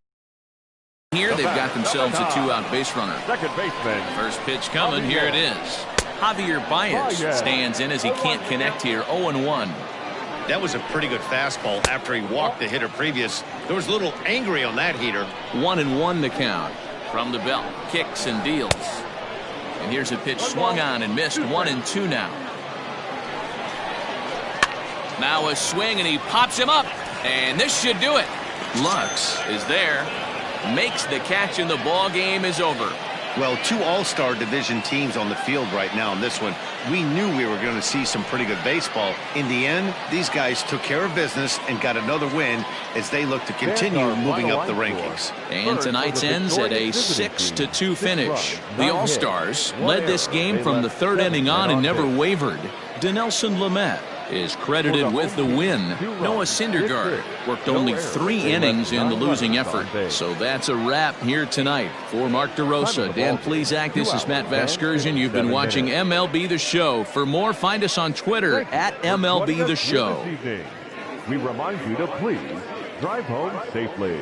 here. They've got themselves a 2-out base runner. Second baseman. First pitch coming. Here it is. Javier Baez stands in as he can't connect here. 0-1. That was a pretty good fastball after he walked the hitter previous. There was a little angry on that heater. 1-1 the count. From the belt, kicks and deals. And here's a pitch swung on and missed. 1-2 now. Now a swing, and he pops him up. And this should do it. Lux is there. Makes the catch, and the ball game is over. Well, 2 all-star division teams on the field right now in this one. We knew we were going to see some pretty good baseball. In the end, these guys took care of business and got another win as they look to continue moving up the rankings. And tonight's ends at a 6-2 finish. The All-Stars led this game from the 3rd inning on and never wavered. Dinelson Lamet is credited with the win. Noah Syndergaard worked only 3 innings in the losing effort. So that's a wrap here tonight. For Mark DeRosa, Dan Plesac, this is Matt Vasgersian. You've been watching MLB The Show. For more, find us on Twitter at MLB The Show. We remind you to please drive home safely.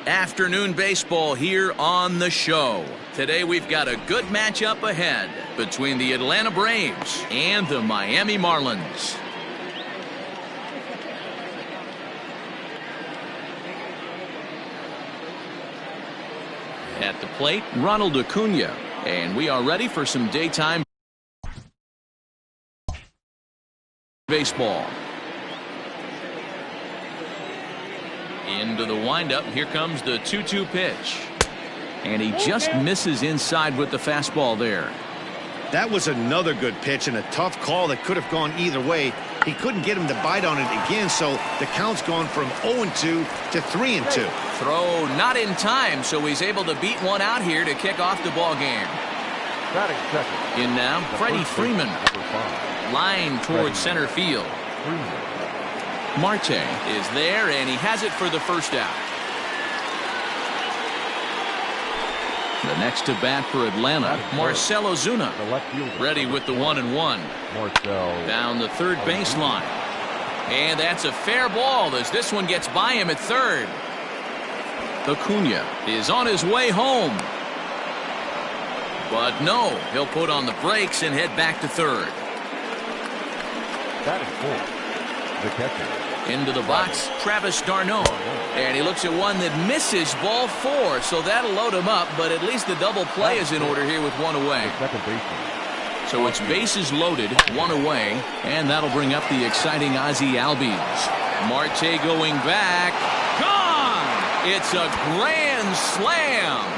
Afternoon baseball here on the show. Today we've got a good matchup ahead between the Atlanta Braves and the Miami Marlins. At the plate, Ronald Acuna, and we are ready for some daytime baseball. Into the windup. Here comes the 2-2 pitch. And he just misses inside with the fastball there. That was another good pitch and a tough call that could have gone either way. He couldn't get him to bite on it again, so the count's gone from 0-2 to 3-2. Throw not in time, so he's able to beat one out here to kick off the ball game. In now, Freddie Freeman. Line towards center field. Marte is there, and he has it for the first out. The next to bat for Atlanta, Marcell Ozuna. Ready with the 1-1. Down the third baseline. And that's a fair ball as this one gets by him at third. Acuna is on his way home. But no, he'll put on the brakes and head back to third. The catcher. Into the box, Travis d'Arnaud. And he looks at one that misses, ball 4. So that'll load him up, but at least the double play is in order here with one away. So it's bases loaded, one away, and that'll bring up the exciting Ozzie Albies. Marte going back. Gone! It's a grand slam.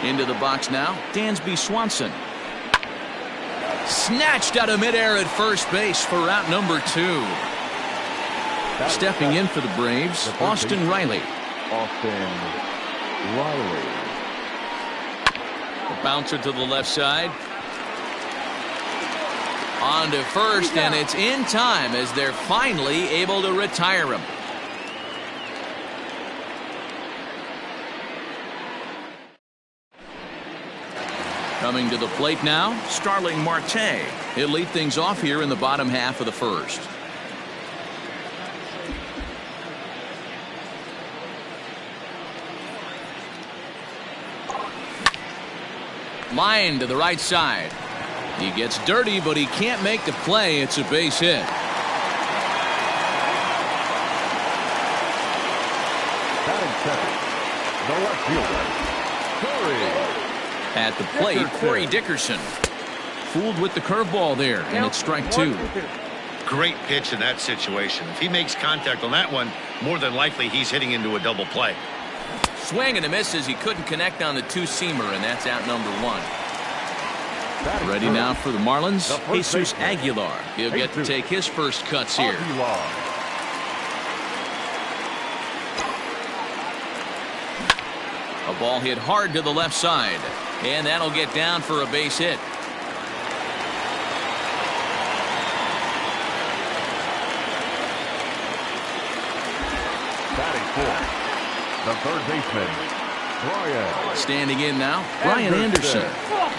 Into the box now, Dansby Swanson. Snatched out of midair at first base for route number 2. Stepping in for the Braves, Austin Riley. The bouncer to the left side. On to first, and it's in time as they're finally able to retire him. Coming to the plate now, Starling Marte. He'll lead things off here in the bottom half of the first. Line to the right side. He gets dirty, but he can't make the play. It's a base hit. Batting second, the left fielder, Corey. At the plate, Corey Dickerson. Fooled with the curveball there, and it's strike 2. Great pitch in that situation. If he makes contact on that one, more than likely he's hitting into a double play. Swing and a miss as he couldn't connect on the 2-seamer, and that's out number 1. Ready now for the Marlins, Jesus Aguilar. He'll get to take his first cuts here. A ball hit hard to the left side, and that'll get down for a base hit. Batting fourth, the third baseman, Brian. Standing in now, Brian Anderson.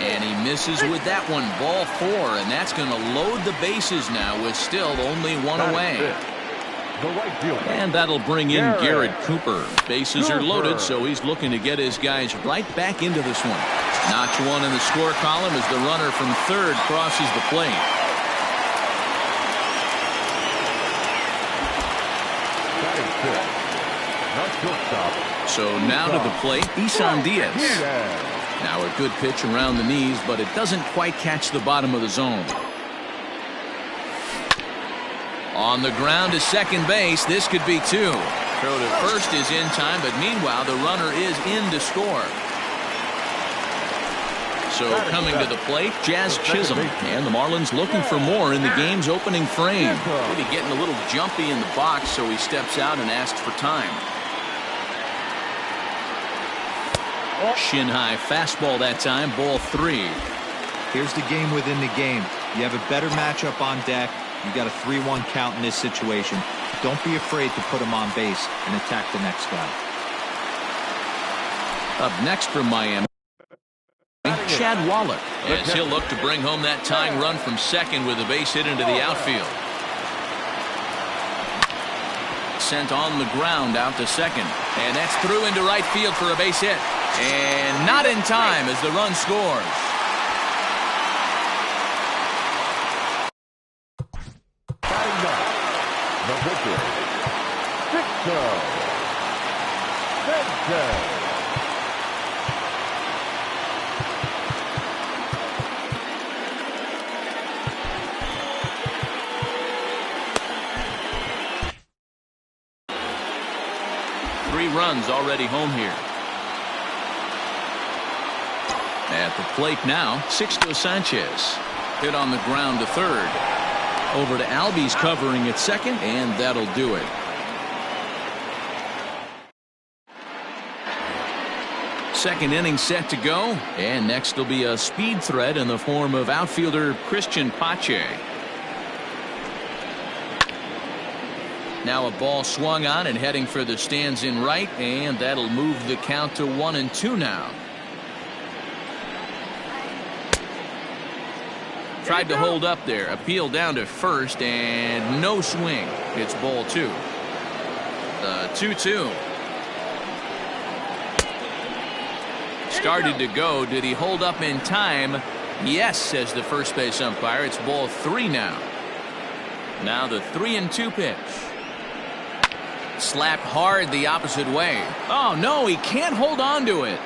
And he misses with that one, ball 4, and that's going to load the bases now with still only one away. And that'll bring in Garrett Cooper. Bases are loaded, so he's looking to get his guys right back into this one. Notch 1 in the score column as the runner from third crosses the plate. So now to the plate, Isan Diaz. Now a good pitch around the knees, but it doesn't quite catch the bottom of the zone. On the ground to second base, this could be 2. Throw to first is in time, but meanwhile the runner is in to score. So coming to the plate, Jazz Chisholm, and the Marlins looking for more in the game's opening frame. Maybe getting a little jumpy in the box, so he steps out and asks for time. Shin high fastball that time, ball 3. Here's the game within the game. You have a better matchup on deck. You got a 3-1 count in this situation. Don't be afraid to put him on base and attack the next guy. Up next from Miami, Chad Wallach, as he'll look to bring home that tying run from second with a base hit into the outfield. Sent on the ground out to second, and that's through into right field for a base hit, and not in time as the run scores. Batting up, the pitcher, Victor. 3 runs already home here. At the plate now, Sixto Sanchez. Hit on the ground to third. Over to Albies covering at second, and that'll do it. Second inning set to go, and next will be a speed threat in the form of outfielder Christian Pache. Now a ball swung on and heading for the stands in right, and that'll move the count to 1-2 now. Tried to hold up there, appeal down to first, and no swing. It's ball 2. The 2-2. Started to go. Did he hold up in time? Yes, says the first base umpire. It's ball 3 now. Now the 3-2 pitch. Slapped hard the opposite way. Oh, no, he can't hold on to it.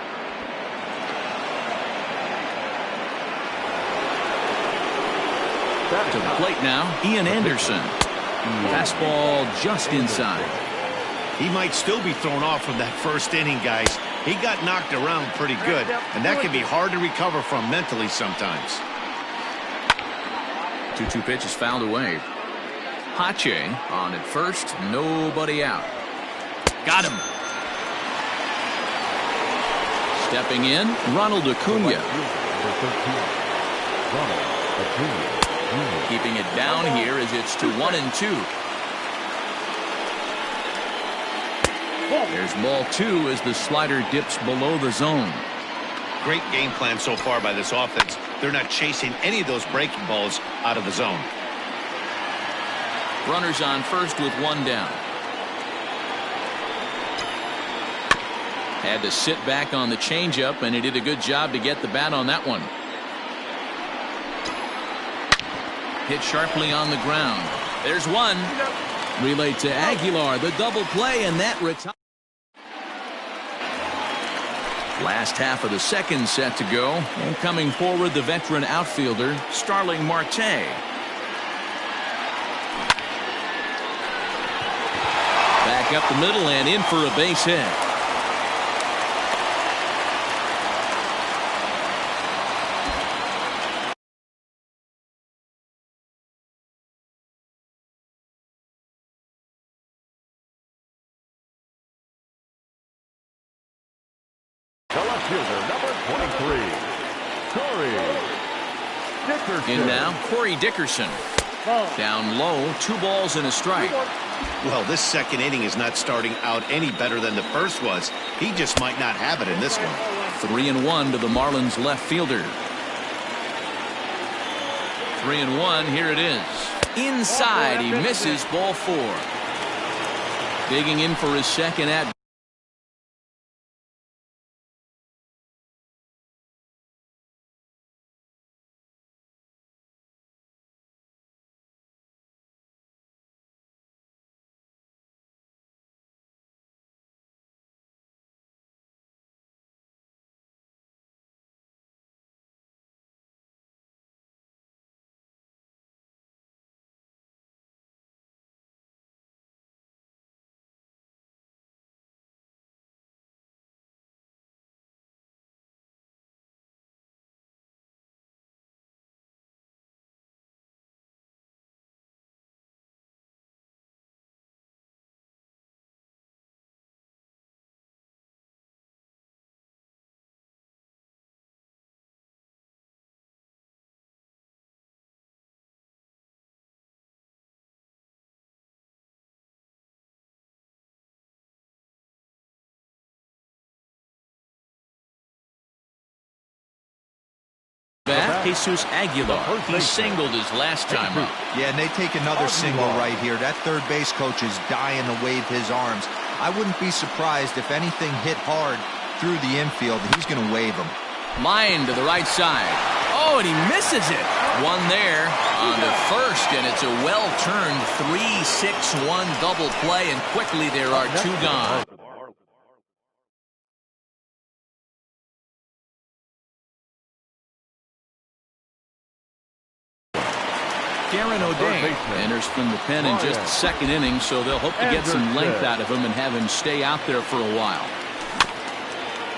To the plate now, Ian Anderson. Fastball just inside. He might still be thrown off from that first inning, guys. He got knocked around pretty good, and that can be hard to recover from mentally sometimes. 2-2 pitch is fouled away. Pache on at first, nobody out. Got him. Stepping in, Ronald Acuna. Keeping it down here as it's to 1-2. There's ball 2 as the slider dips below the zone. Great game plan so far by this offense. They're not chasing any of those breaking balls out of the zone. Runners on first with 1 down. Had to sit back on the changeup, and he did a good job to get the bat on that one. Hit sharply on the ground. There's one. Relayed to Aguilar, the double play, and that retires. Last half of the second set to go, and coming forward the veteran outfielder Starling Marte. Back up the middle and in for a base hit. In now, Corey Dickerson. Down low, 2 balls and a strike. Well, this second inning is not starting out any better than the first was. He just might not have it in this one. 3-1 to the Marlins left fielder. 3-1, here it is. Inside, he misses ball 4. Digging in for his second at Jesus Aguilar. He singled his last time up. Yeah, and they take another single right here. That third base coach is dying to wave his arms. I wouldn't be surprised if anything hit hard through the infield. He's going to wave them. Line to the right side. Oh, and he misses it. One there on the first, and it's a well-turned 3-6-1 double play, and quickly there are two gone. Darren O'Day enters from the pen in just the second inning, so they'll hope to get some length out of him and have him stay out there for a while.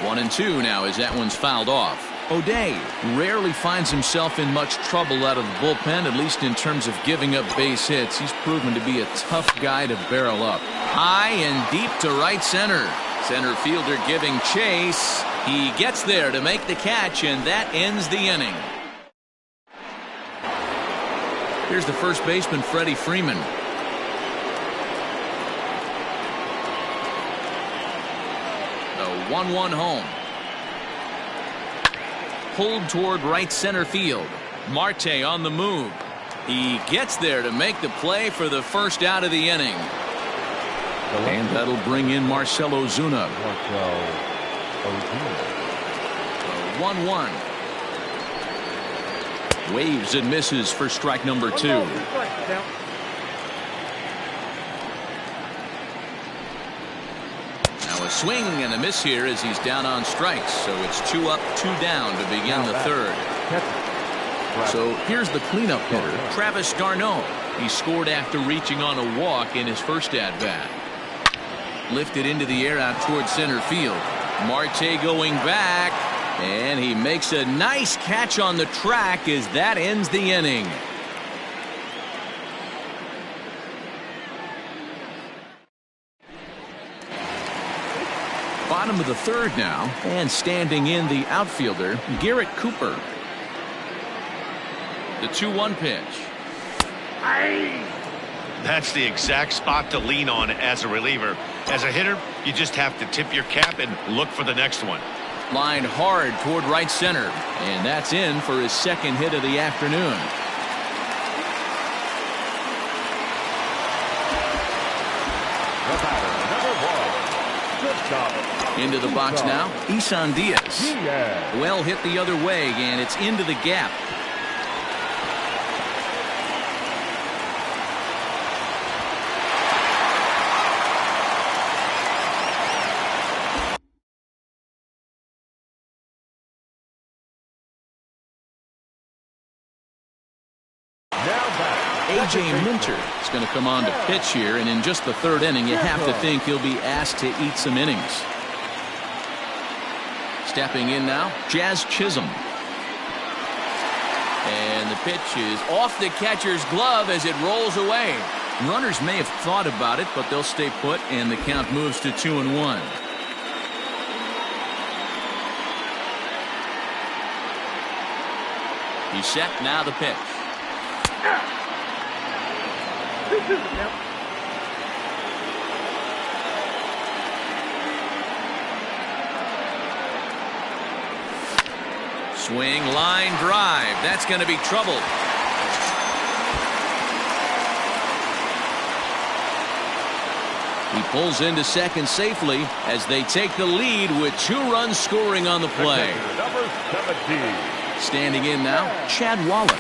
1-2 now as that one's fouled off. O'Day rarely finds himself in much trouble out of the bullpen, at least in terms of giving up base hits. He's proven to be a tough guy to barrel up. High and deep to right center. Center fielder giving chase. He gets there to make the catch, and that ends the inning. Here's the first baseman, Freddie Freeman. The 1-1 home. Pulled toward right center field. Marte on the move. He gets there to make the play for the first out of the inning. And that'll bring in Marcell Ozuna. 1-1. Waves and misses for strike number 2. Now a swing and a miss here as he's down on strikes. So it's 2 up, 2 down to begin the third. So here's the cleanup hitter, Travis d'Arnaud. He scored after reaching on a walk in his first at-bat. Lifted into the air out toward center field. Marte going back. And he makes a nice catch on the track as that ends the inning. Bottom of the third now, and standing in the outfielder, Garrett Cooper. The 2-1 pitch. That's the exact spot to lean on as a reliever. As a hitter, you just have to tip your cap and look for the next one. Lined hard toward right center, and that's in for his second hit of the afternoon. Into the box now, Isan Diaz. Well hit the other way, and it's into the gap. A.J. Minter is going to come on to pitch here, and in just the third inning, you have to think he'll be asked to eat some innings. Stepping in now, Jazz Chisholm. And the pitch is off the catcher's glove as it rolls away. Runners may have thought about it, but they'll stay put, and the count moves to 2-1. He's set, now the pitch. Swing, line drive. That's going to be trouble. He pulls into second safely as they take the lead with 2 runs scoring on the play. Number 17. Standing in now, Chad Wallach.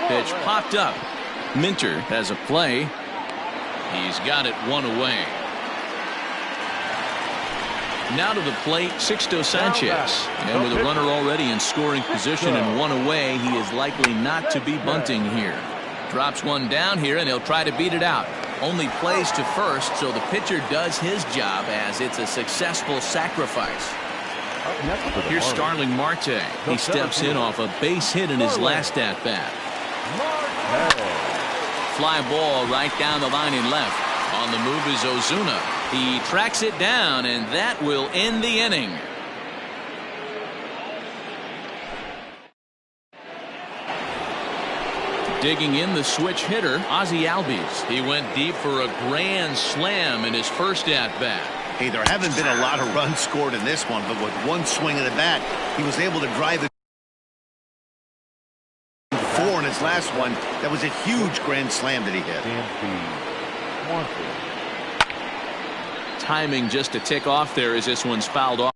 Pitch popped up. Minter has a play. He's got it 1 away. Now to the plate, Sixto Sanchez. And with a runner already in scoring position and 1 away, he is likely not to be bunting here. Drops one down here, and he'll try to beat it out. Only plays to first, so the pitcher does his job as it's a successful sacrifice. Here's Starling Marte. He steps in off a base hit in his last at-bat. Fly ball right down the line in left. On the move is Ozuna. He tracks it down, and that will end the inning. Digging in the switch hitter, Ozzie Albies. He went deep for a grand slam in his first at-bat. Hey, there haven't been a lot of runs scored in this one, but with one swing of the bat, he was able to drive it. last one, that was a huge grand slam that he hit. Timing just a tick off there as this one's fouled off.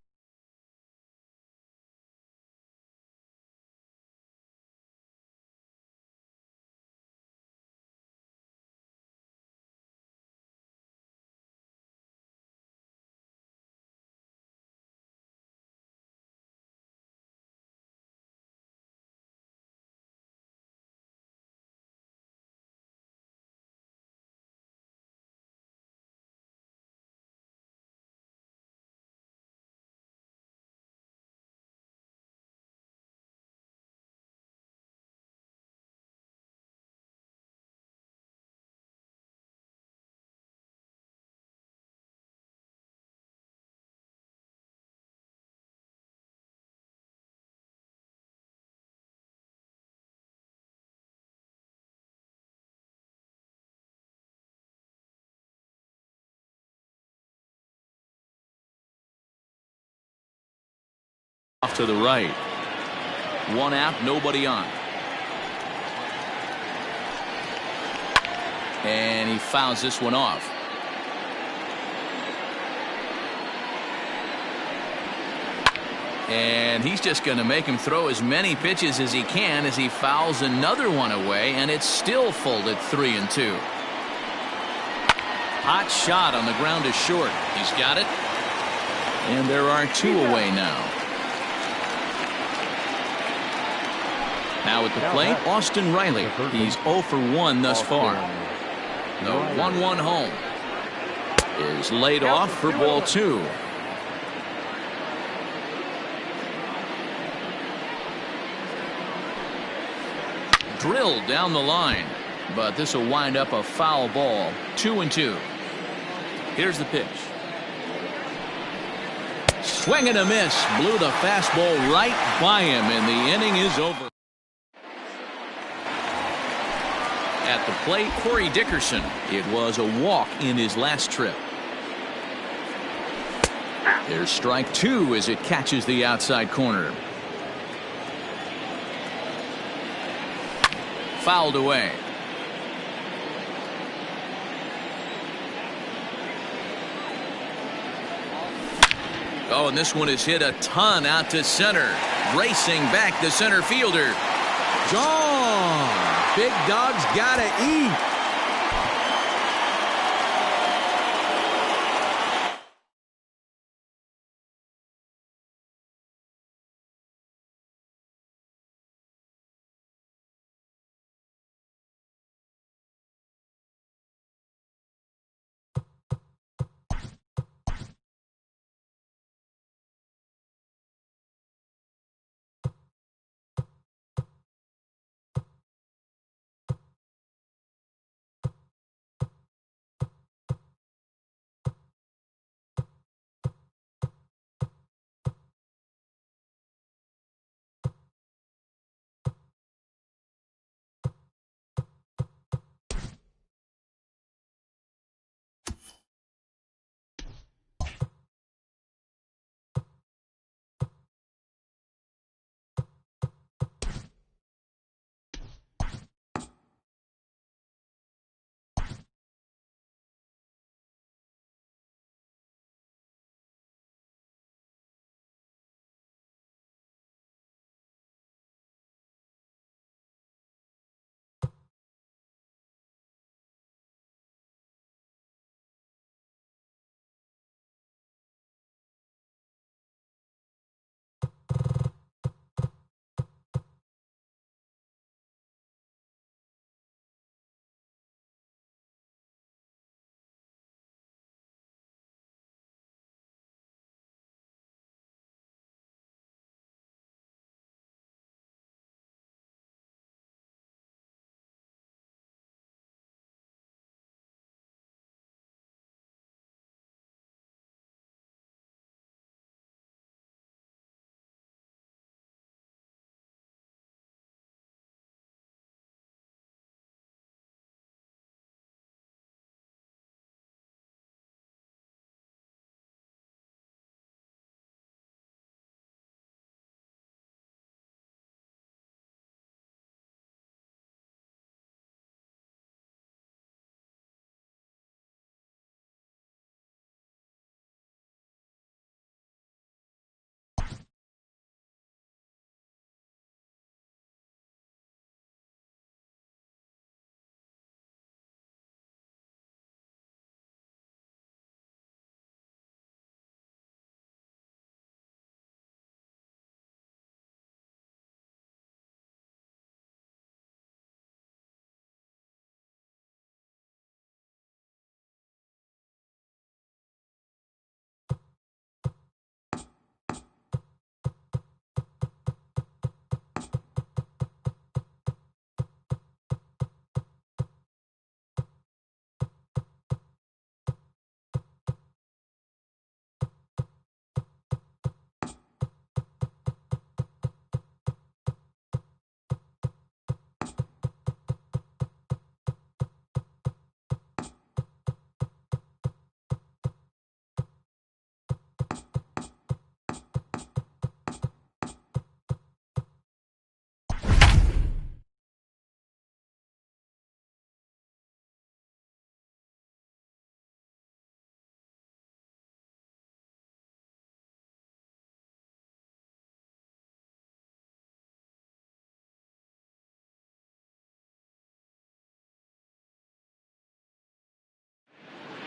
Off to the right. One out, nobody on. And he fouls this one off. And he's just going to make him throw as many pitches as he can as he fouls another one away, and it's still full at 3-2. Hot shot on the ground is short. He's got it. And there are 2 away now. Now at the plate, Austin Riley. He's 0 for 1 thus far. The 1-1 home is laid off for ball 2. Drilled down the line, but this will wind up a foul ball. 2-2. Here's the pitch. Swing and a miss. Blew the fastball right by him, and the inning is over. At the plate, Corey Dickerson. It was a walk in his last trip. There's strike 2 as it catches the outside corner. Fouled away. Oh, and this one is hit a ton out to center. Racing back the center fielder. Gone. Big dog's gotta eat.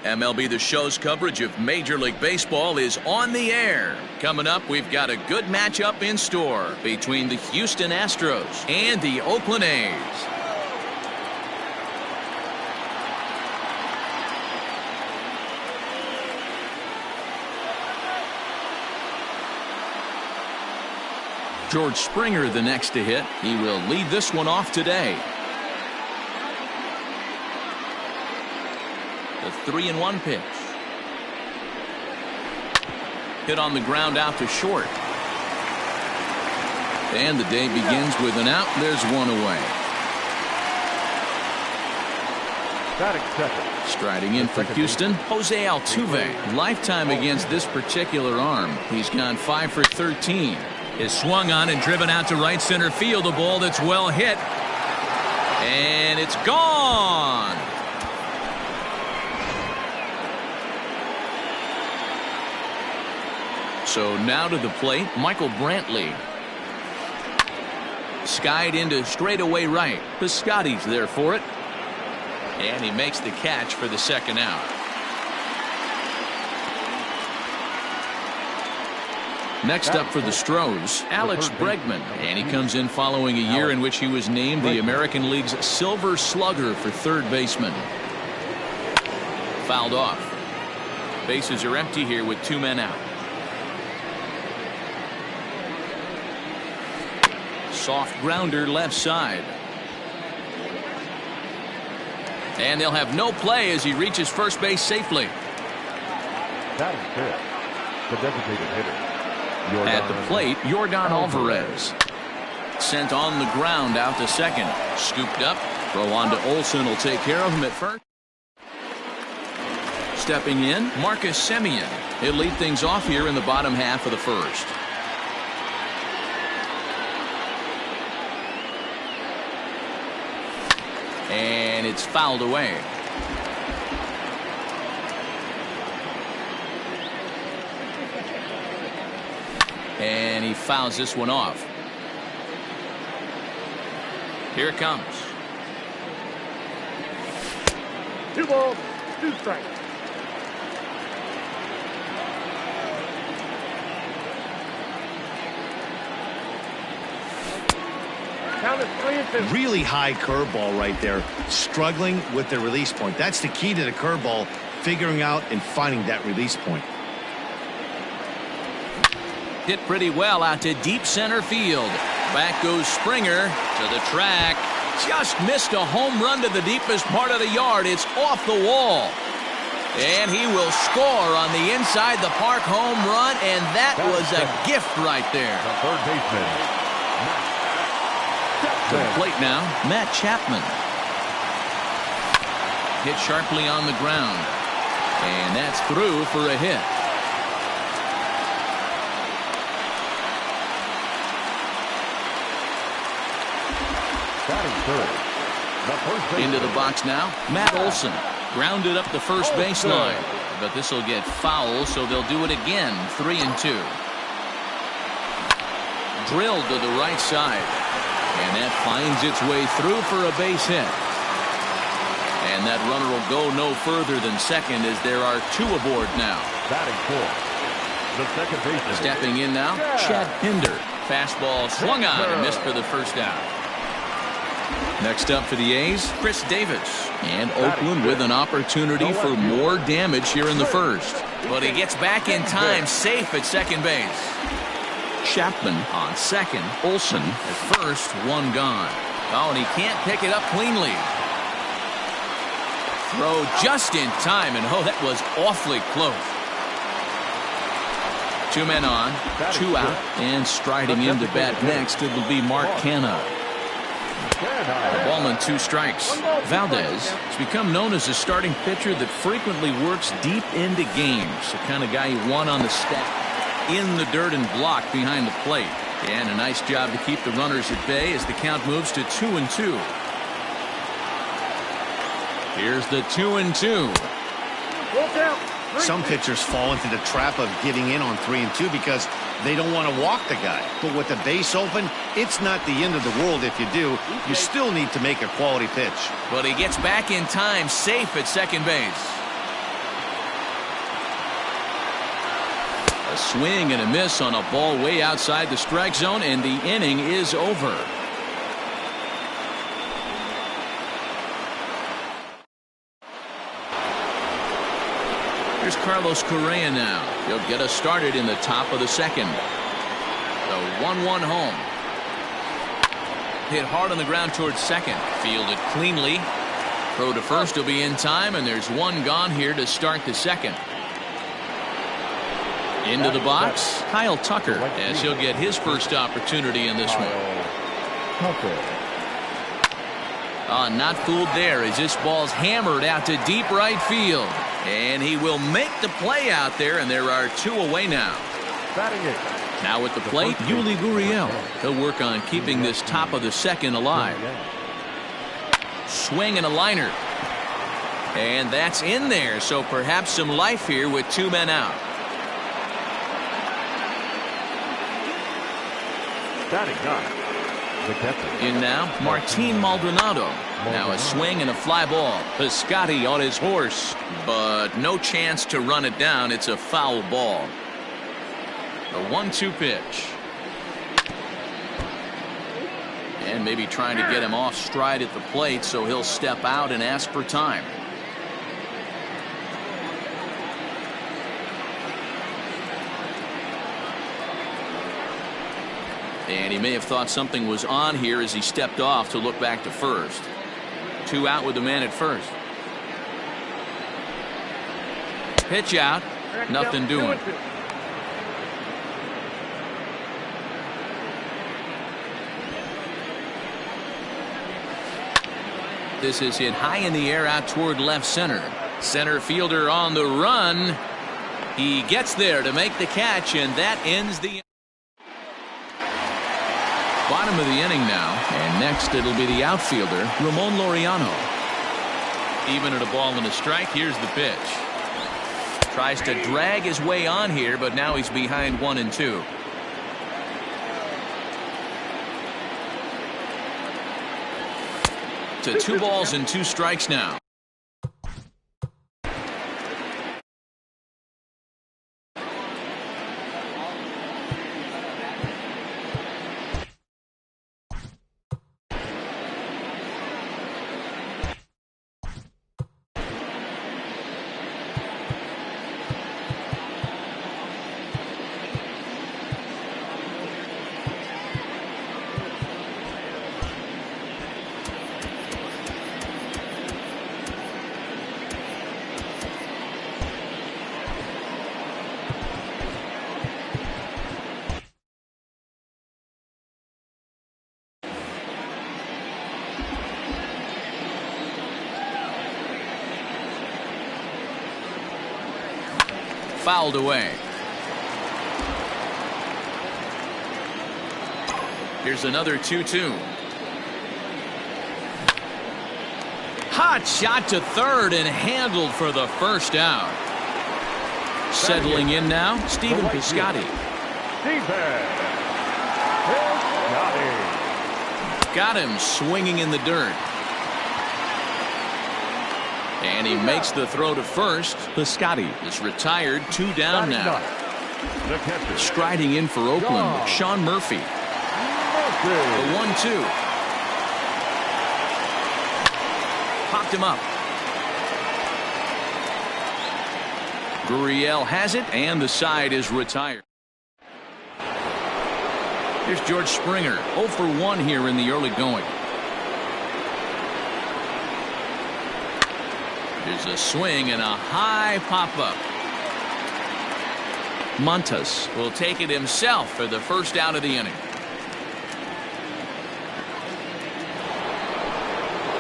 MLB The Show's coverage of Major League Baseball is on the air. Coming up, we've got a good matchup in store between the Houston Astros and the Oakland A's. George Springer the next to hit. He will lead this one off today. The 3-1 pitch. Hit on the ground out to short. And the day begins with an out. There's one away. Striding in for Houston, Jose Altuve. Lifetime against this particular arm. He's gone 5 for 13. Is swung on and driven out to right center field. A ball that's well hit. And it's gone. So now to the plate, Michael Brantley. Skied into straightaway right. Piscotty's there for it. And he makes the catch for the second out. Next up for the Stros, Alex Bregman. And he comes in following a year in which he was named the American League's Silver Slugger for third baseman. Fouled off. Bases are empty here with 2 men out. Soft grounder left side. And they'll have no play as he reaches first base safely. Batting fifth, the designated hitter. At the plate, Yordan Alvarez. Sent on the ground out to second. Scooped up. Throw on to Olsen will take care of him at first. Stepping in, Marcus Semien. He'll lead things off here in the bottom half of the first. And it's fouled away. And he fouls this one off. Here it comes. 2 balls, 2 strikes. Count is 3-2. Really high curveball right there. Struggling with the release point. That's the key to the curveball, figuring out and finding that release point. Hit pretty well out to deep center field. Back goes Springer to the track. Just missed a home run to the deepest part of the yard. It's off the wall. And he will score on the inside the park home run, and that was a gift right there. The third baseman. To the plate now, Matt Chapman. Hit sharply on the ground. And that's through for a hit. Batting third. Into the box now, Matt Olson. Grounded up the first baseline. But this will get foul, so they'll do it again. 3-2. Drilled to the right side. And that finds its way through for a base hit. And that runner will go no further than second as there are 2 aboard now. Batting fourth, the second baseman. Stepping in now, Chad Pinder. Fastball swung on and missed for the first out. Next up for the A's, Chris Davis. And Oakland with an opportunity for more damage here in the first. But he gets back in time, safe at second base. Chapman on second. Olsen at first. 1 gone. Oh, and he can't pick it up cleanly. Throw just in time, and oh, that was awfully close. 2 men on, 2 out, and striding in to bat next, it will be Mark Canha. Ball and 2 strikes. Valdez has become known as a starting pitcher that frequently works deep into games. The kind of guy you want on the staff, in the dirt and block behind the plate. And a nice job to keep the runners at bay as the count moves to 2-2. Here's the 2-2. Some pitchers fall into the trap of getting in on 3-2 because they don't want to walk the guy. But with the base open, it's not the end of the world if you do. You still need to make a quality pitch. But he gets back in time, safe at second base. A swing and a miss on a ball way outside the strike zone, and the inning is over. Here's Carlos Correa now. He'll get us started in the top of the second. The 1-1 home. Hit hard on the ground towards second. Fielded cleanly. Throw to first will be in time, and there's one gone here to start the second. Into the box, Kyle Tucker, as he'll get his first opportunity in this one. Not fooled there as this ball's hammered out to deep right field. And he will make the play out there, and there are two away now. Now at the plate, Yuli Gurriel. He'll work on keeping this top of the second alive. Swing and a liner. And that's in there, so perhaps some life here with two men out. In now, Martin Maldonado. Now a swing and a fly ball. Piscotty on his horse, but no chance to run it down. It's a foul ball. The 1-2 pitch. And maybe trying to get him off stride at the plate, so he'll step out and ask for time. And he may have thought something was on here as he stepped off to look back to first. Two out with the man at first. Pitch out. Nothing doing. This is hit high in the air out toward left center. Center fielder on the run. He gets there to make the catch, and that ends the bottom of the inning now, and next it'll be the outfielder, Ramon Laureano. Even at a ball and a strike, here's the pitch. Tries to drag his way on here, but now he's behind 1-2. To 2 balls and 2 strikes now. Fouled away. Here's another 2-2. Hot shot to third and handled for the first out. Settling in now, Stephen Piscotty. Got him swinging in the dirt. And he makes the throw to first. Piscotty is retired, 2 down now. Striding in for Oakland, Sean Murphy. The 1-2. Popped him up. Gurriel has it, and the side is retired. Here's George Springer, 0 for 1 here in the early going. There's a swing and a high pop-up. Montes will take it himself for the first out of the inning.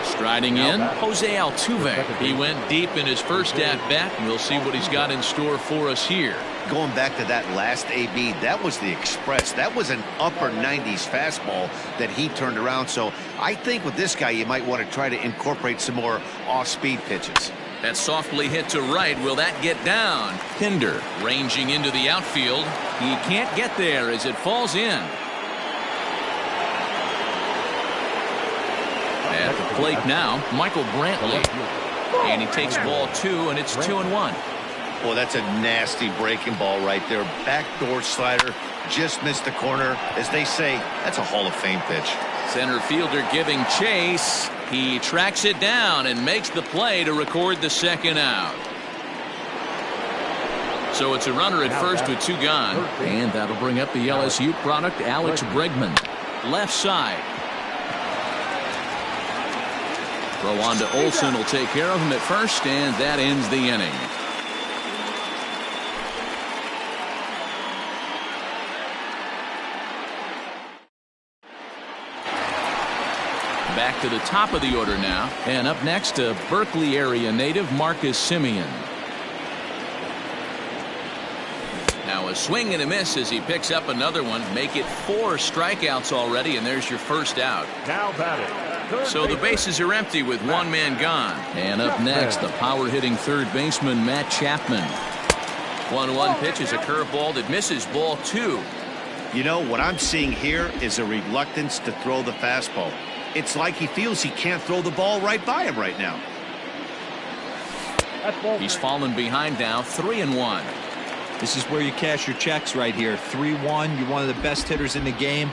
Striding in, Jose Altuve. He went deep in his first at-bat. We'll see what he's got in store for us here. Going back to that last AB, that was the express. That was an upper 90s fastball that he turned around. So I think with this guy, you might want to try to incorporate some more off-speed pitches. That softly hit to right. Will that get down? Pinder ranging into the outfield. He can't get there as it falls in. At the plate now, Michael Brantley. And he takes ball 2, and it's 2-1. Boy, that's a nasty breaking ball right there. Backdoor slider, just missed the corner. As they say, that's a Hall of Fame pitch. Center fielder giving chase. He tracks it down and makes the play to record the second out. So it's a runner at first with 2 gone. And that'll bring up the LSU product, Alex Bregman. Left side. Throw on to Olsen will take care of him at first, and that ends the inning. Back to the top of the order now. And up next, a Berkeley area native, Marcus Simeon. Now a swing and a miss as he picks up another one. Make it 4 strikeouts already, and there's your first out. Now batting. So the bases are empty with 1 man gone. And up next, the power-hitting third baseman, Matt Chapman. 1-1 pitch is a curveball that misses, ball 2. You know, what I'm seeing here is a reluctance to throw the fastball. It's like he feels he can't throw the ball right by him right now. He's fallen behind now, 3-1. This is where you cash your checks right here. 3-1. You're one of the best hitters in the game.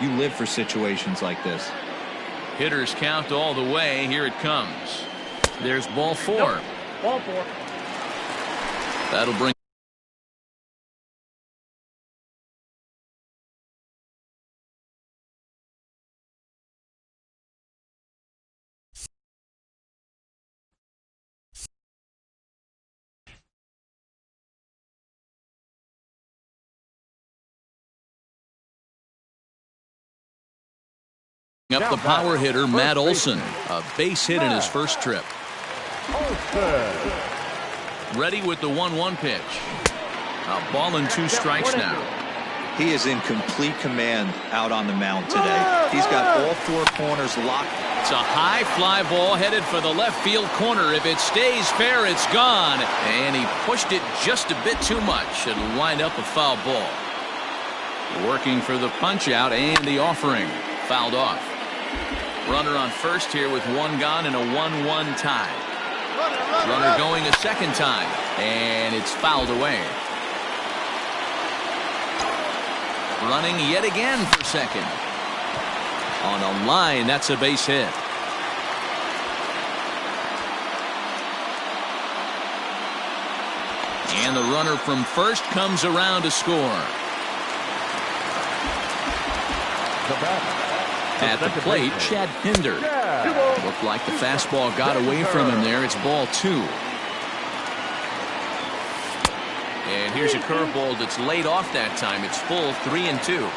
You live for situations like this. Hitters count all the way. Here it comes. There's ball 4. Nope. Ball 4. That'll bring up the power hitter, Matt Olsen. A base hit in his first trip. Ready with the 1-1 pitch. A ball and 2 strikes now. He is in complete command out on the mound today. He's got all 4 corners locked. It's a high fly ball headed for the left field corner. If it stays fair, it's gone. And he pushed it just a bit too much. It'll wind up a foul ball. Working for the punch out and the offering. Fouled off. Runner on first here with 1 gone and a 1-1 tie. Runner going a second time, and it's fouled away. Running yet again for second. On a line, that's a base hit. And the runner from first comes around to score. At the plate, Chad Pinder. Looked like the fastball got away from him there. It's ball 2. And here's a curveball that's laid off that time. It's full, 3-2.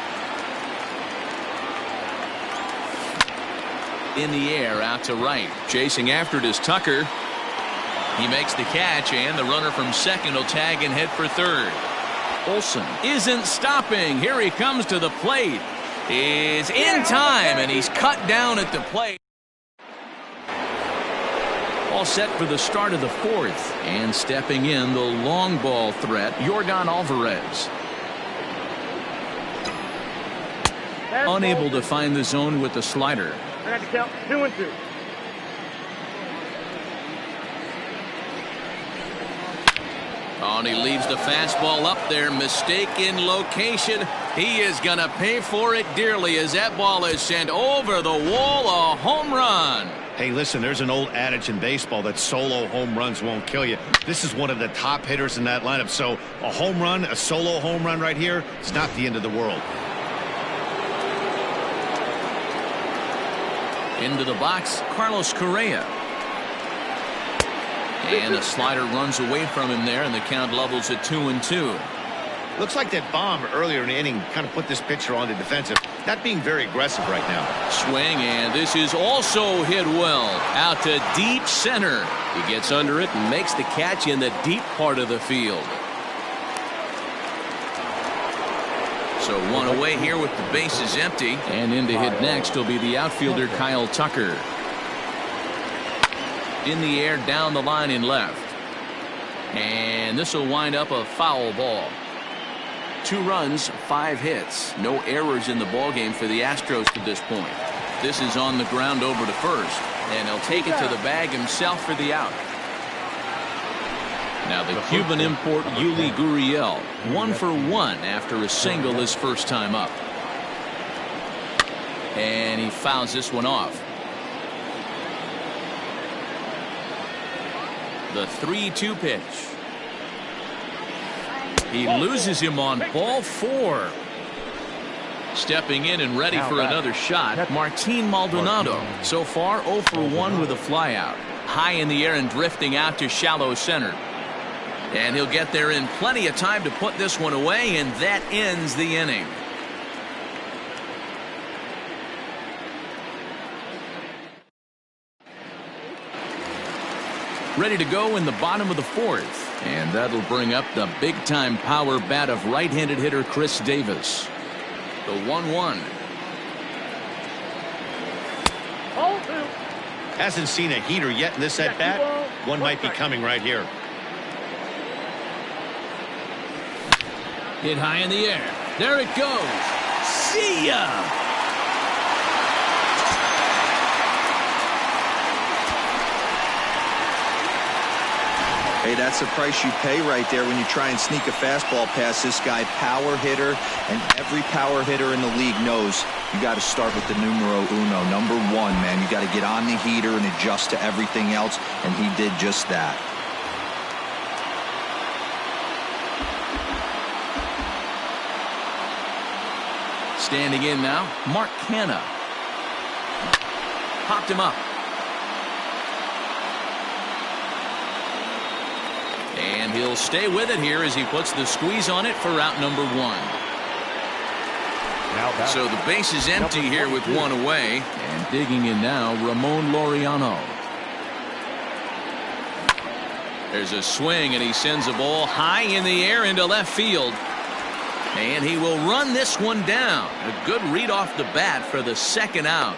In the air, out to right. Chasing after it is Tucker. He makes the catch, and the runner from second will tag and head for third. Olsen isn't stopping. Here he comes to the plate. Is in time, and he's cut down at the plate. All set for the start of the 4th, and stepping in the long ball threat, Yordan Alvarez. Unable to find the zone with the slider. I got to count 2-2. Oh, and he leaves the fastball up there. Mistake in location. He is going to pay for it dearly as that ball is sent over the wall. A home run. Hey, listen, there's an old adage in baseball that solo home runs won't kill you. This is one of the top hitters in that lineup. So a home run, a solo home run right here, it's not the end of the world. Into the box, Carlos Correa. And the slider runs away from him there, and the count levels at 2-2. Looks like that bomb earlier in the inning kind of put this pitcher on the defensive. Not being very aggressive right now. Swing, and this is also hit well. Out to deep center. He gets under it and makes the catch in the deep part of the field. So 1 away here with the bases empty. And in to hit next will be the outfielder Kyle Tucker. In the air, down the line in left. And this will wind up a foul ball. 2 runs, 5 hits. No errors in the ballgame for the Astros to this point. This is on the ground over to first. And he'll take it to the bag himself for the out. Now the Cuban import Yuli Gurriel, 1 for 1 after a single his first time up. And he fouls this one off. The 3-2 pitch. He loses him on ball 4. Stepping in and ready for another shot, Martin Maldonado. So far 0 for 1 with a flyout. High in the air and drifting out to shallow center. And he'll get there in plenty of time to put this one away, and that ends the inning. Ready to go in the bottom of the 4th, and that'll bring up the big-time power bat of right-handed hitter Chris Davis. The 1-1. Hasn't seen a heater yet in this at-bat. One might be coming right here. Hit high in the air. There it goes. See ya! Hey, that's the price you pay right there when you try and sneak a fastball past this guy. Power hitter, and every power hitter in the league knows you got to start with the numero uno, number 1, man. You got to get on the heater and adjust to everything else, and he did just that. Standing in now, Mark Canha. Popped him up. And he'll stay with it here as he puts the squeeze on it for out number 1. So the base is empty here with 1 away. And digging in now, Ramon Laureano. There's a swing, and he sends a ball high in the air into left field. And he will run this one down. A good read off the bat for the 2nd out.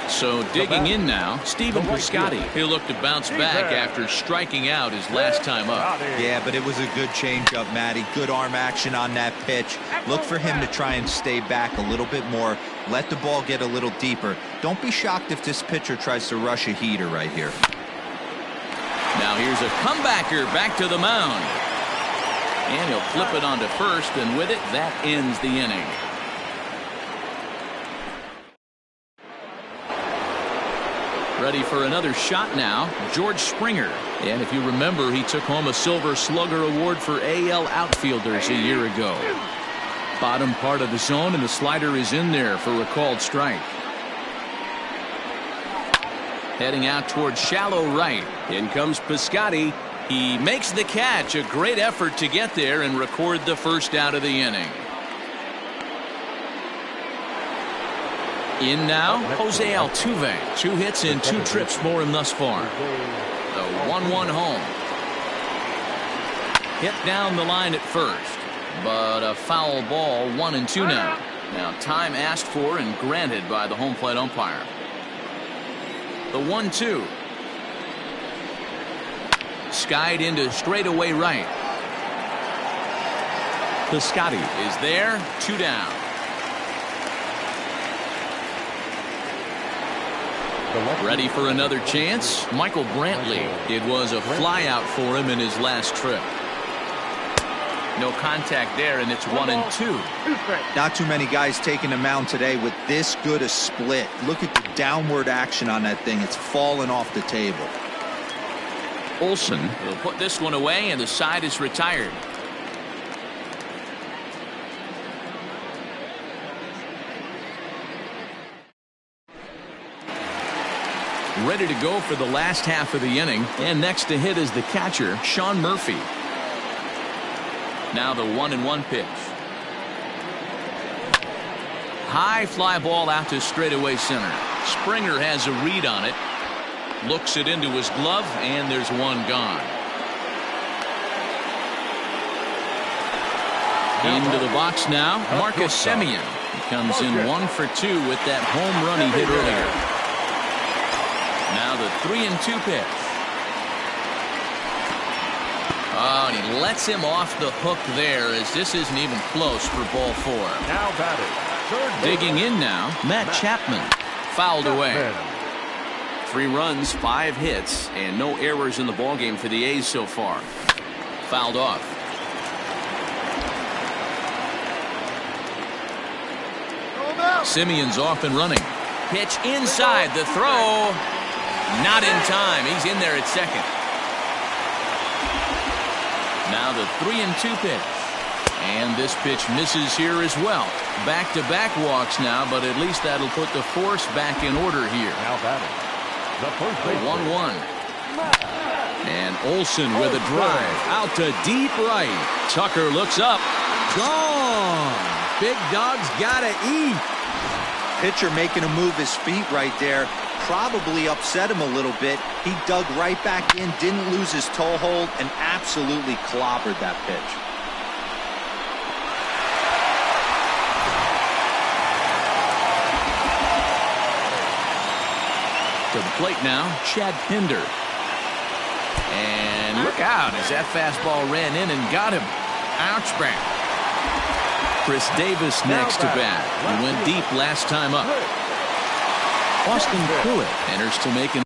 So digging in now, Stephen Piscotty. He'll look to bounce back after striking out his last time up. Yeah, but it was a good changeup, Matty. Good arm action on that pitch. Look for him to try and stay back a little bit more. Let the ball get a little deeper. Don't be shocked if this pitcher tries to rush a heater right here. Now here's a comebacker back to the mound. And he'll flip it onto first, and with it, that ends the inning. Ready for another shot now, George Springer. And if you remember, he took home a Silver Slugger Award for AL outfielders a year ago. Bottom part of the zone, and the slider is in there for a called strike. Heading out towards shallow right. In comes Piscotty. He makes the catch. A great effort to get there and record the first out of the inning. In now, Jose Altuve. 2 hits and 2 trips for him thus far. The 1-1 home. Hit down the line at first, but a foul ball, 1-2 now. Now time asked for and granted by the home plate umpire. The 1-2. Skied into straightaway right. Piscotty is there, 2 down. Ready for another chance? Michael Brantley. It was a flyout for him in his last trip. No contact there, and it's 1-2. Not too many guys taking the mound today with this good a split. Look at the downward action on that thing. It's falling off the table. Olsen will put this one away, and the side is retired. Ready to go for the last half of the inning, and next to hit is the catcher, Sean Murphy. Now the 1-1 pitch. High fly ball out to straightaway center. Springer has a read on it. Looks it into his glove, and there's one gone. Into the box now, Marcus Semien. He comes in 1 for 2 with that home run he hit earlier. Now the 3-2 pitch. Oh, and he lets him off the hook there, as this isn't even close for ball 4. Now batting. Digging in now, Matt Chapman. Fouled away. 3 runs, 5 hits, and no errors in the ballgame for the A's so far. Fouled off. Simeon's off and running. Pitch inside. The throw. Not in time. He's in there at second. Now the 3-2 pitch. And this pitch misses here as well. Back-to-back walks now, but at least that'll put the force back in order here. Now batting, the first The baseman. 1-1. And Olsen with a drive out to deep right. Tucker looks up. Gone. Big Dog's gotta eat. Pitcher making him move his feet right there. Probably upset him a little bit. He dug right back in, didn't lose his toe hold, and absolutely clobbered that pitch. To the plate now, Chad Pinder. And look out as that fastball ran in and got him. Ouch back. Chris Davis next to bat. He went deep last time up. Austin Pruitt enters to make an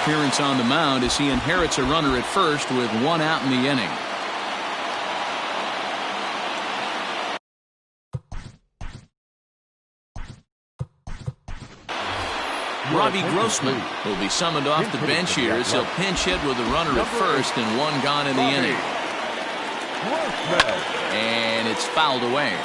appearance on the mound as he inherits a runner at first with 1 out in the inning. Robbie Grossman will be summoned off the bench here as he'll pinch hit with a runner at first and 1 gone in the inning. And it's fouled away.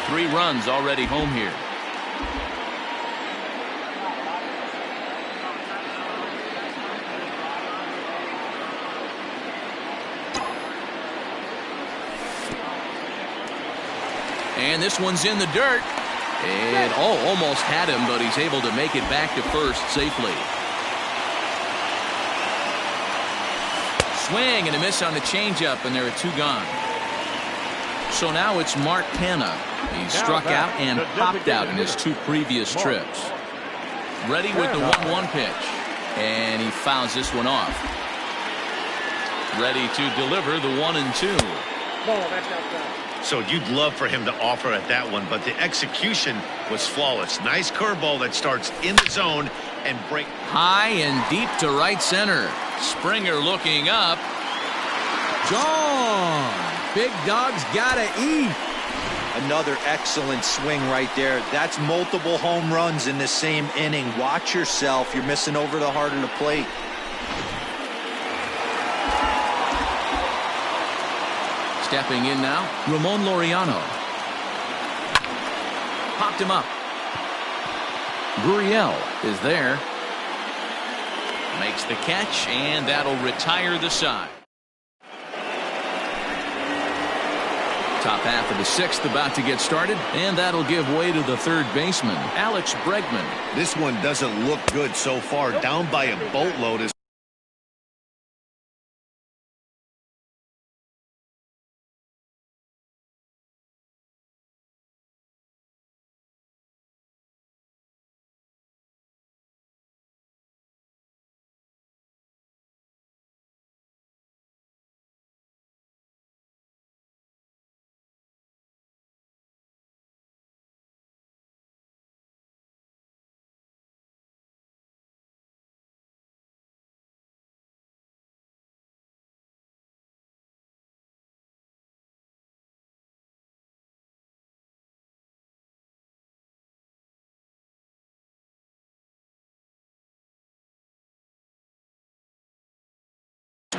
Three runs already home here. And this one's in the dirt. And almost had him, but he's able to make it back to first safely. Swing and a miss on the changeup, and there are 2 gone. So now it's Mark Canha. He struck out and popped out in his 2 previous trips. Ready with the 1-1 pitch. And he fouls this one off. Ready to deliver the 1-2. Ball, that's outside. So you'd love for him to offer at that one, but the execution was flawless. Nice curveball that starts in the zone and break. High and deep to right center. Springer looking up. Gone. Big Dog's gotta eat. Another excellent swing right there. That's multiple home runs in the same inning. Watch yourself. You're missing over the heart of the plate. Stepping in now, Ramon Laureano. Popped him up. Gurriel is there. Makes the catch, and that'll retire the side. Top half of the 6th about to get started, and that'll give way to the 3rd baseman, Alex Bregman. This one doesn't look good so far. Down by a boatload.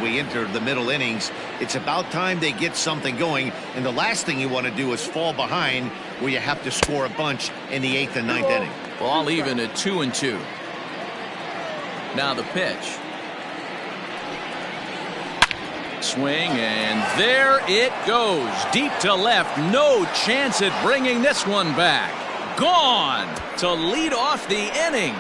we enter the middle innings. It's about time they get something going, and the last thing you want to do is fall behind where you have to score a bunch in the 8th and 9th inning. Ball even at 2-2. Now the pitch. Swing, and there it goes. Deep to left. No chance at bringing this one back. Gone to lead off the inning.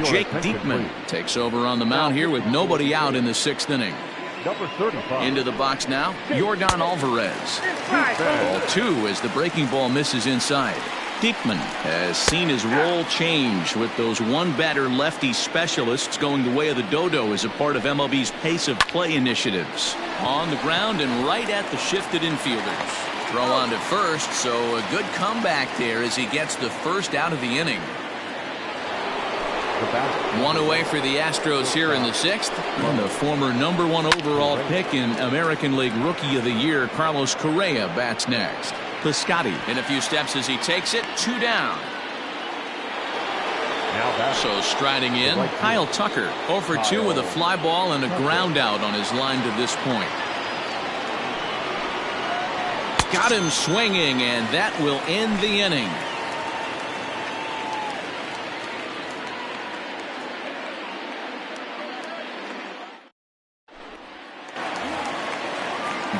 Jake Diekman takes over on the mound here with nobody out in the 6th inning. Number 35. Into the box now, Yordan Alvarez. Ball 2 as the breaking ball misses inside. Diekman has seen his role change with those one-batter lefty specialists going the way of the dodo as a part of MLB's pace of play initiatives. On the ground and right at the shifted infielders. Throw on to first, so a good comeback there as he gets the first out of the inning. One away for the Astros here in the 6th. And the former #1 overall pick in American League Rookie of the Year, Carlos Correa, bats next. Piscotty in a few steps as he takes it. 2 down. So striding in, Kyle Tucker, 0 for 2 with a fly ball and a ground out on his line to this point. Got him swinging, and that will end the inning.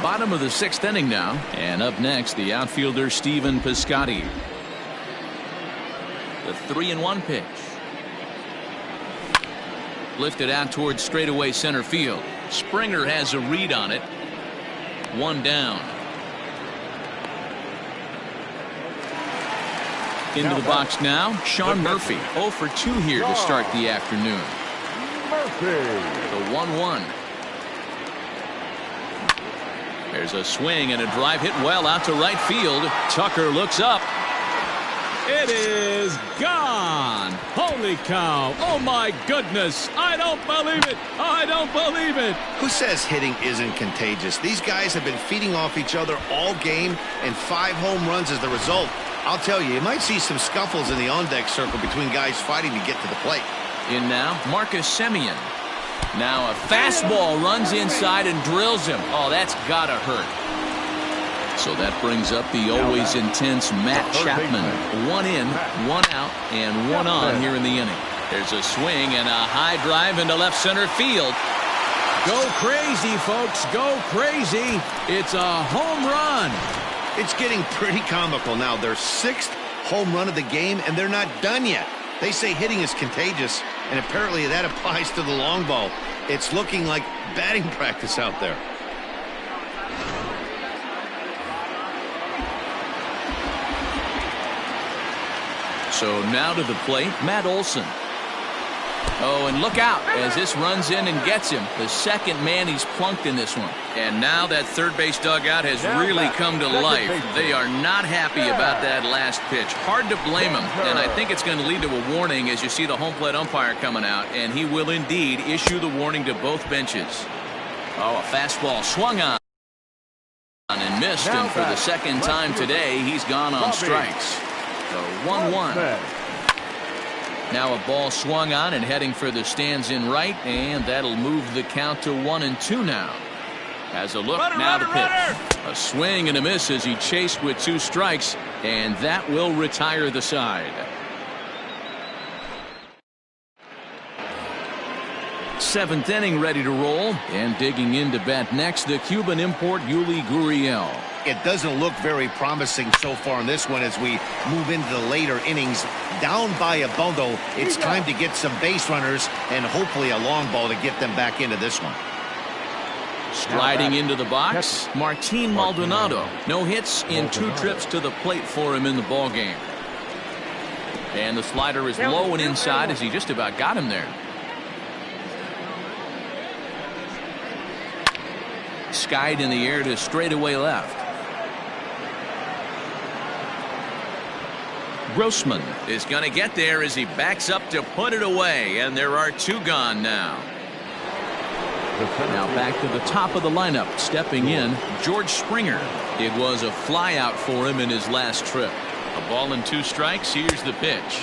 Bottom of the 6th inning now, and up next the outfielder Stephen Piscotty. The 3-1 pitch. Lifted out towards straightaway center field. Springer has a read on it. 1 down. Into the box now, Sean Murphy. 0 for 2 here to start the afternoon. The 1-1. There's a swing and a drive hit well out to right field. Tucker looks up. It is gone. Holy cow. Oh, my goodness. I don't believe it. I don't believe it. Who says hitting isn't contagious? These guys have been feeding off each other all game, and 5 home runs is the result. I'll tell you, you might see some scuffles in the on-deck circle between guys fighting to get to the plate. In now, Marcus Semien. Now a fastball runs inside and drills him. Oh, that's gotta hurt. So that brings up the always intense Matt Chapman. 1 in, 1 out, and 1 on here in the inning. There's a swing and a high drive into left center field. Go crazy, folks. Go crazy. It's a home run. It's getting pretty comical now. Their 6th home run of the game, and they're not done yet. They say hitting is contagious, and apparently that applies to the long ball. It's looking like batting practice out there. So now to the plate, Matt Olson. Oh, and look out as this runs in and gets him. The second man he's plunked in this one. And now that third base dugout has really come to life. They are not happy about that last pitch. Hard to blame him. And I think it's going to lead to a warning as you see the home plate umpire coming out. And he will indeed issue the warning to both benches. Oh, a fastball swung on and missed. And for the second time today, he's gone on strikes. So 1-1. Now a ball swung on and heading for the stands in right, and that'll move the count to 1-2 now. Has a look, now the pitch. A swing and a miss as he chased with 2 strikes, and that will retire the side. 7th inning ready to roll, and digging in to bat next, the Cuban import Yuli Gurriel. It doesn't look very promising so far in this one as we move into the later innings. Down by a bundle, it's time to get some base runners and hopefully a long ball to get them back into this one. Striding into the box, Martin Maldonado. No hits in 2 trips to the plate for him in the ballgame. And the slider is low and inside as he just about got him there. Skied in the air to straightaway left. Grossman is going to get there as he backs up to put it away, and there are 2 gone now. Now back to the top of the lineup. Stepping in, George Springer. It was a flyout for him in his last trip. A ball and 2 strikes. Here's the pitch.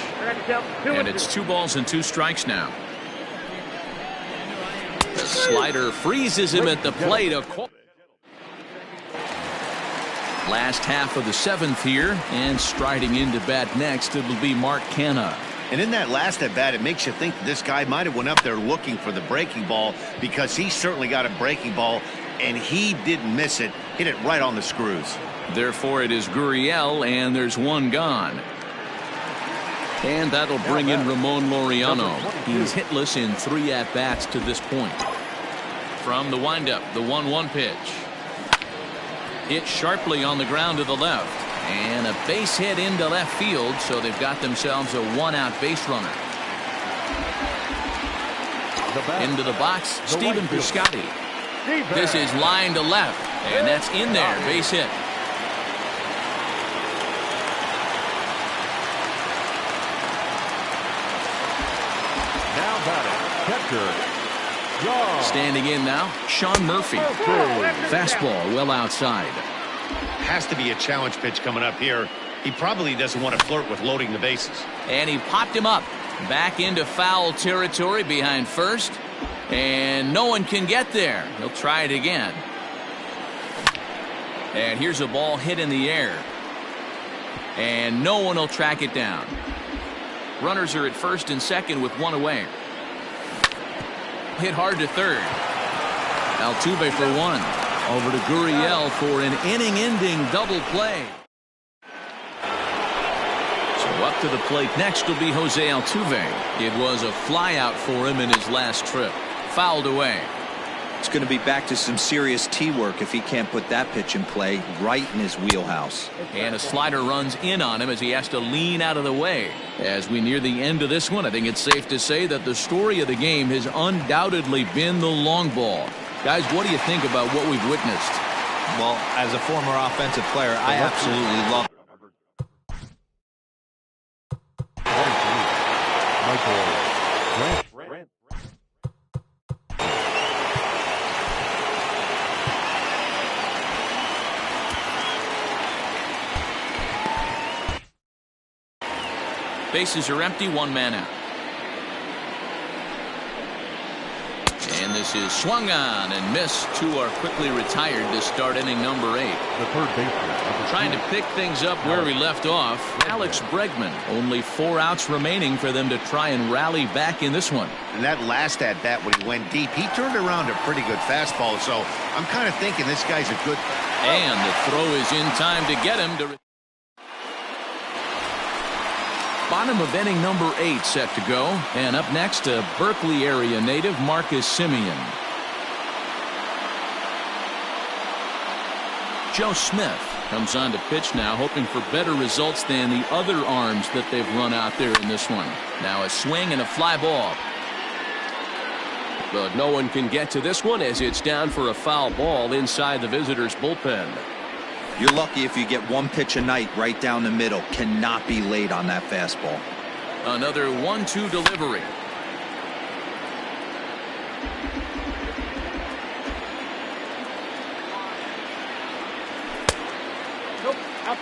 And it's 2 balls and 2 strikes now. The slider freezes him at the plate. Last half of the 7th here, and striding into bat next, it'll be Mark Canha. And in that last at bat, it makes you think that this guy might have went up there looking for the breaking ball, because he certainly got a breaking ball, and he didn't miss it. Hit it right on the screws. Therefore, it is Gurriel, and there's 1 gone. And that'll bring in Ramon Laureano. He's hitless in 3 at-bats to this point. From the windup, the 1-1 pitch. Hit sharply on the ground to the left. And a base hit into left field, so they've got themselves a 1-out base runner. Into the box, Stephen Piscotty. This is line to left, and that's in there, base hit. Now batting, catcher. Standing in now, Sean Murphy. Fastball well outside. Has to be a challenge pitch coming up here. He probably doesn't want to flirt with loading the bases. And he popped him up. Back into foul territory behind first. And no one can get there. He'll try it again. And here's a ball hit in the air. And no one will track it down. Runners are at first and second with 1 away. Hit hard to third. Altuve for 1. Over to Gurriel for an inning-ending double play. So up to the plate next will be Jose Altuve. It was a flyout for him in his last trip. Fouled away. It's going to be back to some serious tee work if he can't put that pitch in play right in his wheelhouse. And a slider runs in on him as he has to lean out of the way. As we near the end of this one, I think it's safe to say that the story of the game has undoubtedly been the long ball. Guys, what do you think about what we've witnessed? Well, as a former offensive player, I absolutely love it. Bases are empty, 1 man out. And this is swung on and missed. 2 are quickly retired to start inning number 8. The third baseman. Trying to pick things up where we left off, Alex Bregman. Only 4 outs remaining for them to try and rally back in this one. And that last at bat when he went deep, he turned around a pretty good fastball. So I'm kind of thinking this guy's a good. And the throw is in time to get him to. Bottom of inning number 8 set to go. And up next, a Berkeley area native, Marcus Semien. Joe Smith comes on to pitch now, hoping for better results than the other arms that they've run out there in this one. Now a swing and a fly ball. But no one can get to this one as it's down for a foul ball inside the visitors' bullpen. You're lucky if you get 1 pitch a night right down the middle. Cannot be late on that fastball. Another 1-2 delivery.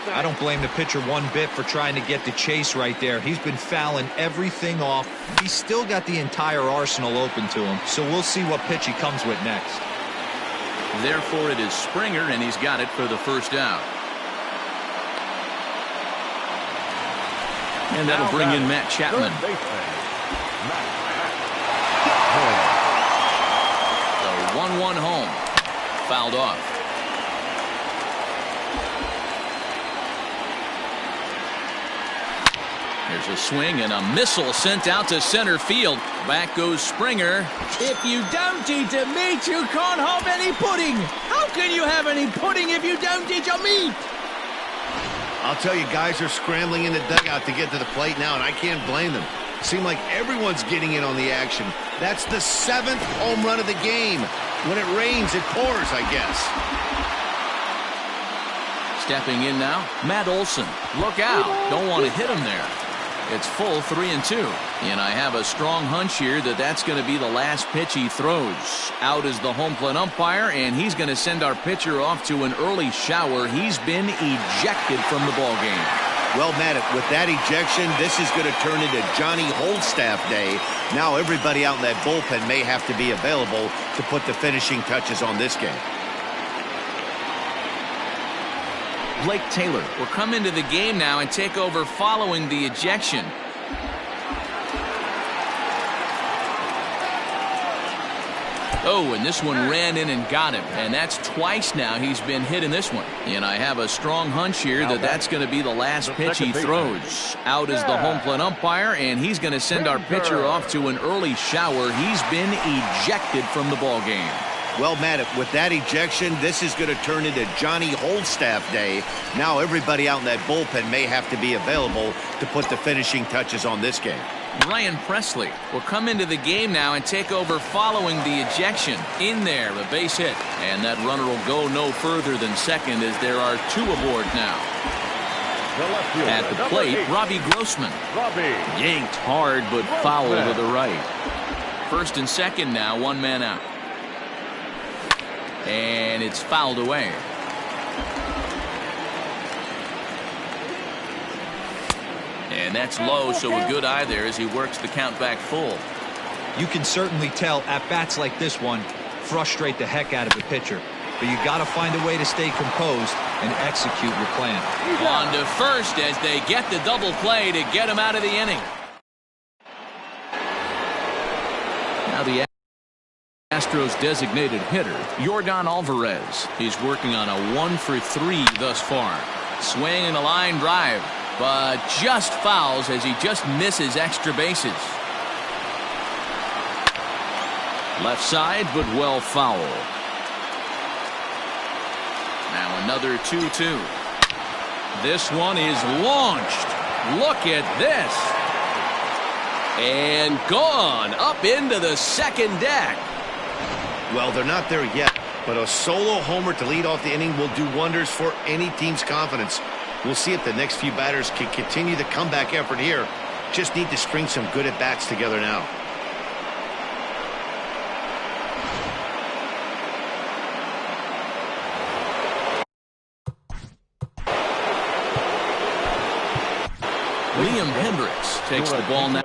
I don't blame the pitcher one bit for trying to get the chase right there. He's been fouling everything off. He's still got the entire arsenal open to him. So we'll see what pitch he comes with next. Therefore, it is Springer, and he's got it for the first out. And that'll bring in Matt Chapman. The 1-1 home. Fouled off. There's a swing and a missile sent out to center field. Back goes Springer. If you don't eat the meat, you can't have any pudding. How can you have any pudding if you don't eat your meat? I'll tell you, guys are scrambling in the dugout to get to the plate now, and I can't blame them. Seems like everyone's getting in on the action. That's the 7th home run of the game. When it rains, it pours, I guess. Stepping in now, Matt Olson. Look out. Don't want to hit him there. It's full 3-2. And I have a strong hunch here that that's going to be the last pitch he throws. Out is the home plate umpire, and he's going to send our pitcher off to an early shower. He's been ejected from the ballgame. Well, Matt, with that ejection, this is going to turn into Johnny Holdstaff Day. Now everybody out in that bullpen may have to be available to put the finishing touches on this game. Blake Taylor will come into the game now and take over following the ejection. Oh, and this one ran in and got him. And that's twice now he's been hit in this one. And I have a strong hunch here that that's going to be the last pitch he throws. Out is the home plate umpire, and he's going to send our pitcher off to an early shower. He's been ejected from the ballgame. Well, Matt, with that ejection, this is going to turn into Johnny Holdstaff Day. Now everybody out in that bullpen may have to be available to put the finishing touches on this game. Ryan Presley will come into the game now and take over following the ejection. In there, a base hit. And that runner will go no further than second as there are two aboard now. At the plate, Robbie Grossman. Yanked hard but foul to the right. First and second now, one man out. And it's fouled away. And that's low, so a good eye there as he works the count back full. You can certainly tell at-bats like this one frustrate the heck out of the pitcher. But you got to find a way to stay composed and execute your plan. On to first as they get the double play to get him out of the inning. Now the Astros designated hitter, Yordan Alvarez. He's working on a 1-for-3 thus far. Swing and a line drive, but just fouls as he just misses extra bases. Left side, but well foul. Now another 2-2. This one is launched. Look at this. And gone up into the second deck. Well, they're not there yet, but a solo homer to lead off the inning will do wonders for any team's confidence. We'll see if the next few batters can continue the comeback effort here. Just need to string some good at-bats together now. Liam Hendricks takes the ball now.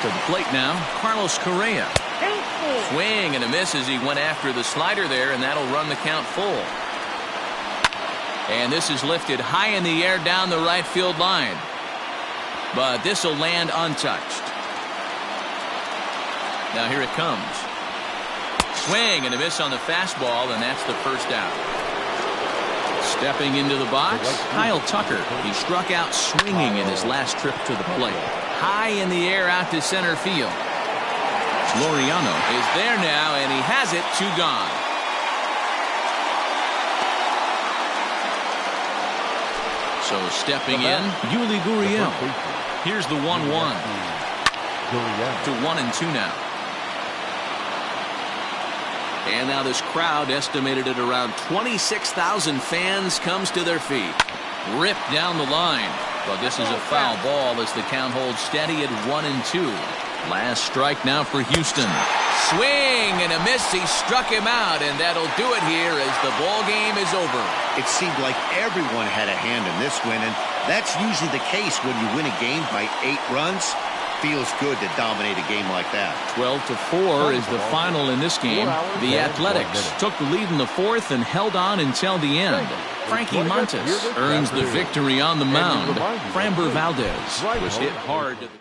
To the plate now, Carlos Correa. Swing and a miss as he went after the slider there, and that'll run the count full. And this is lifted high in the air down the right field line. But this will land untouched. Now here it comes. Swing and a miss on the fastball, and that's the first out. Stepping into the box, Kyle Tucker. He struck out swinging in his last trip to the plate. High in the air out to center field. Laureano is there now, and he has it, 2 gone. So stepping in, Yuli Gurriel. Here's the 1-1. To 1-2 now. And now this crowd, estimated at around 26,000 fans, comes to their feet. Ripped down the line. But this is a foul ball as the count holds steady at 1-2. Last strike now for Houston. Swing and a miss. He struck him out, and that'll do it here as the ball game is over. It seemed like everyone had a hand in this win, and that's usually the case when you win a game by 8 runs. Feels good to dominate a game like that. 12-4 is the final in this game. The Athletics took the lead in the 4th and held on until the end. Frankie Montes earns the victory on the mound. Framber Valdez was hit hard to the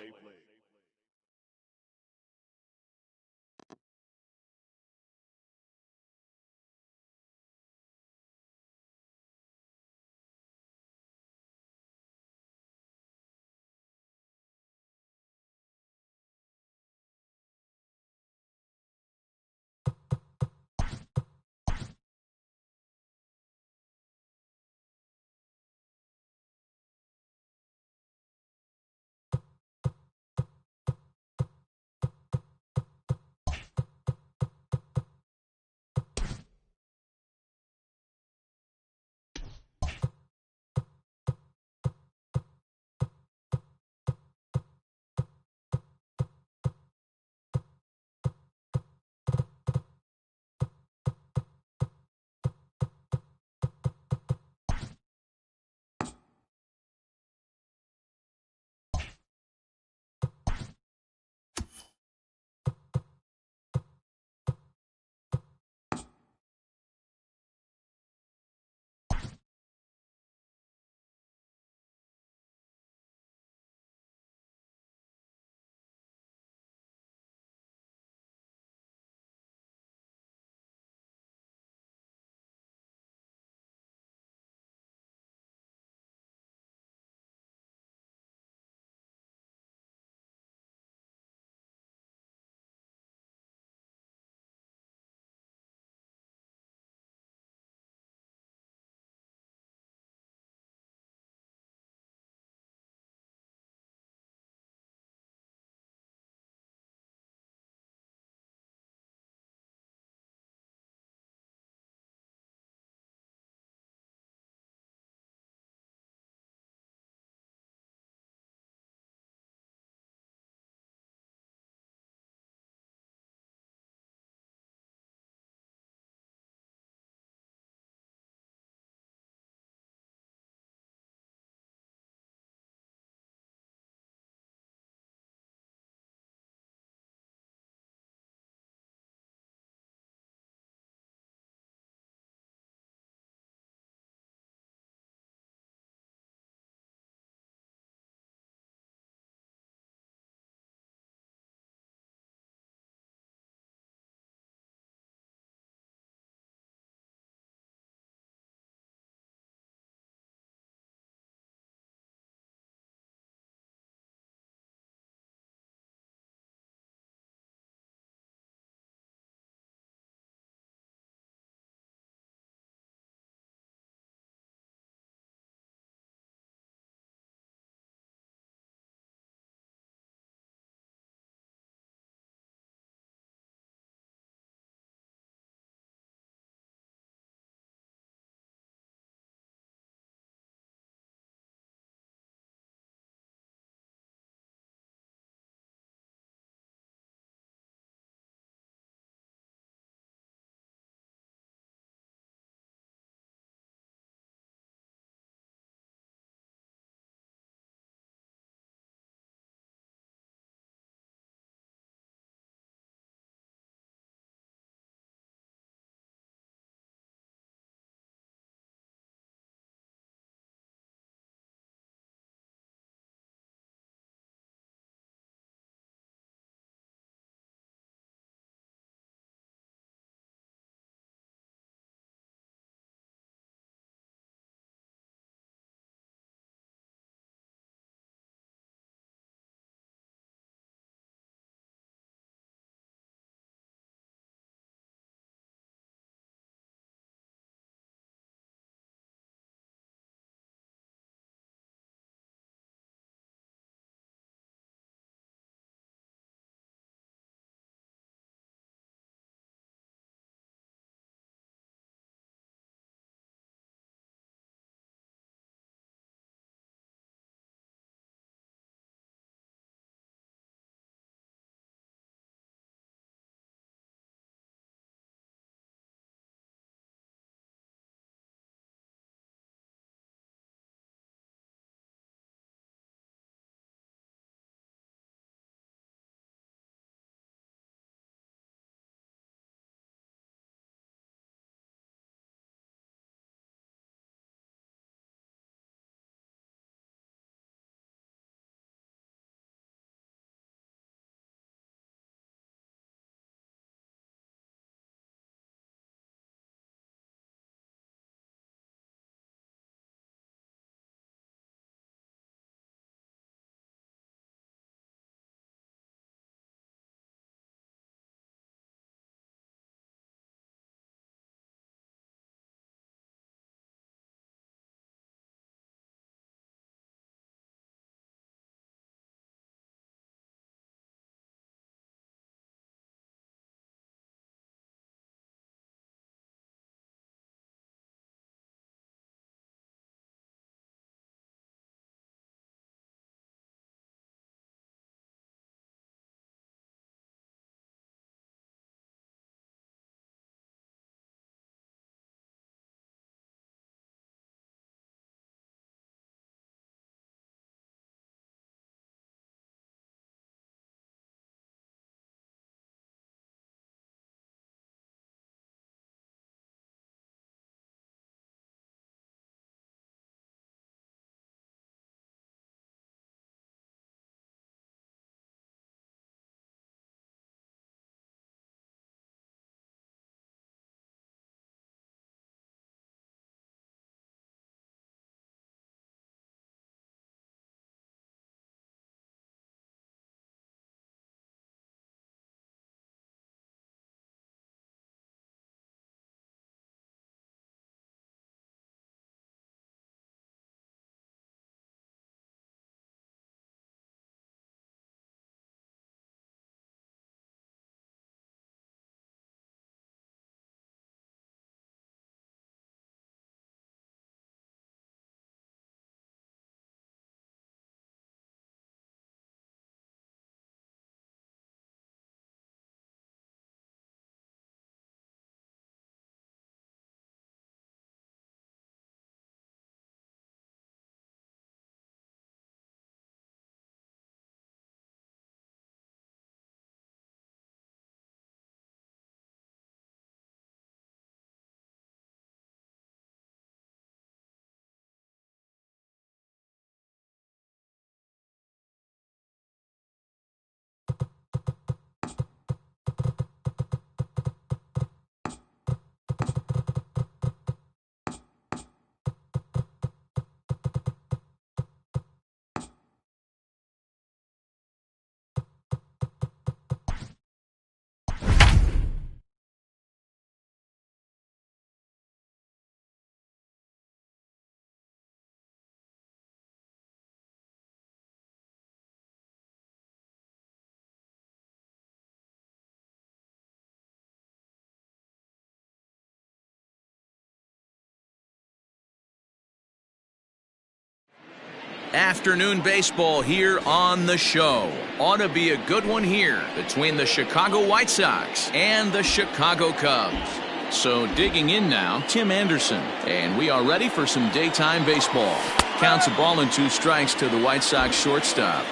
Afternoon baseball here on the show. Ought to be a good one here between the Chicago White Sox and the Chicago Cubs. So digging in now, Tim Anderson. And we are ready for some daytime baseball. Counts a ball and 2 strikes to the White Sox shortstop.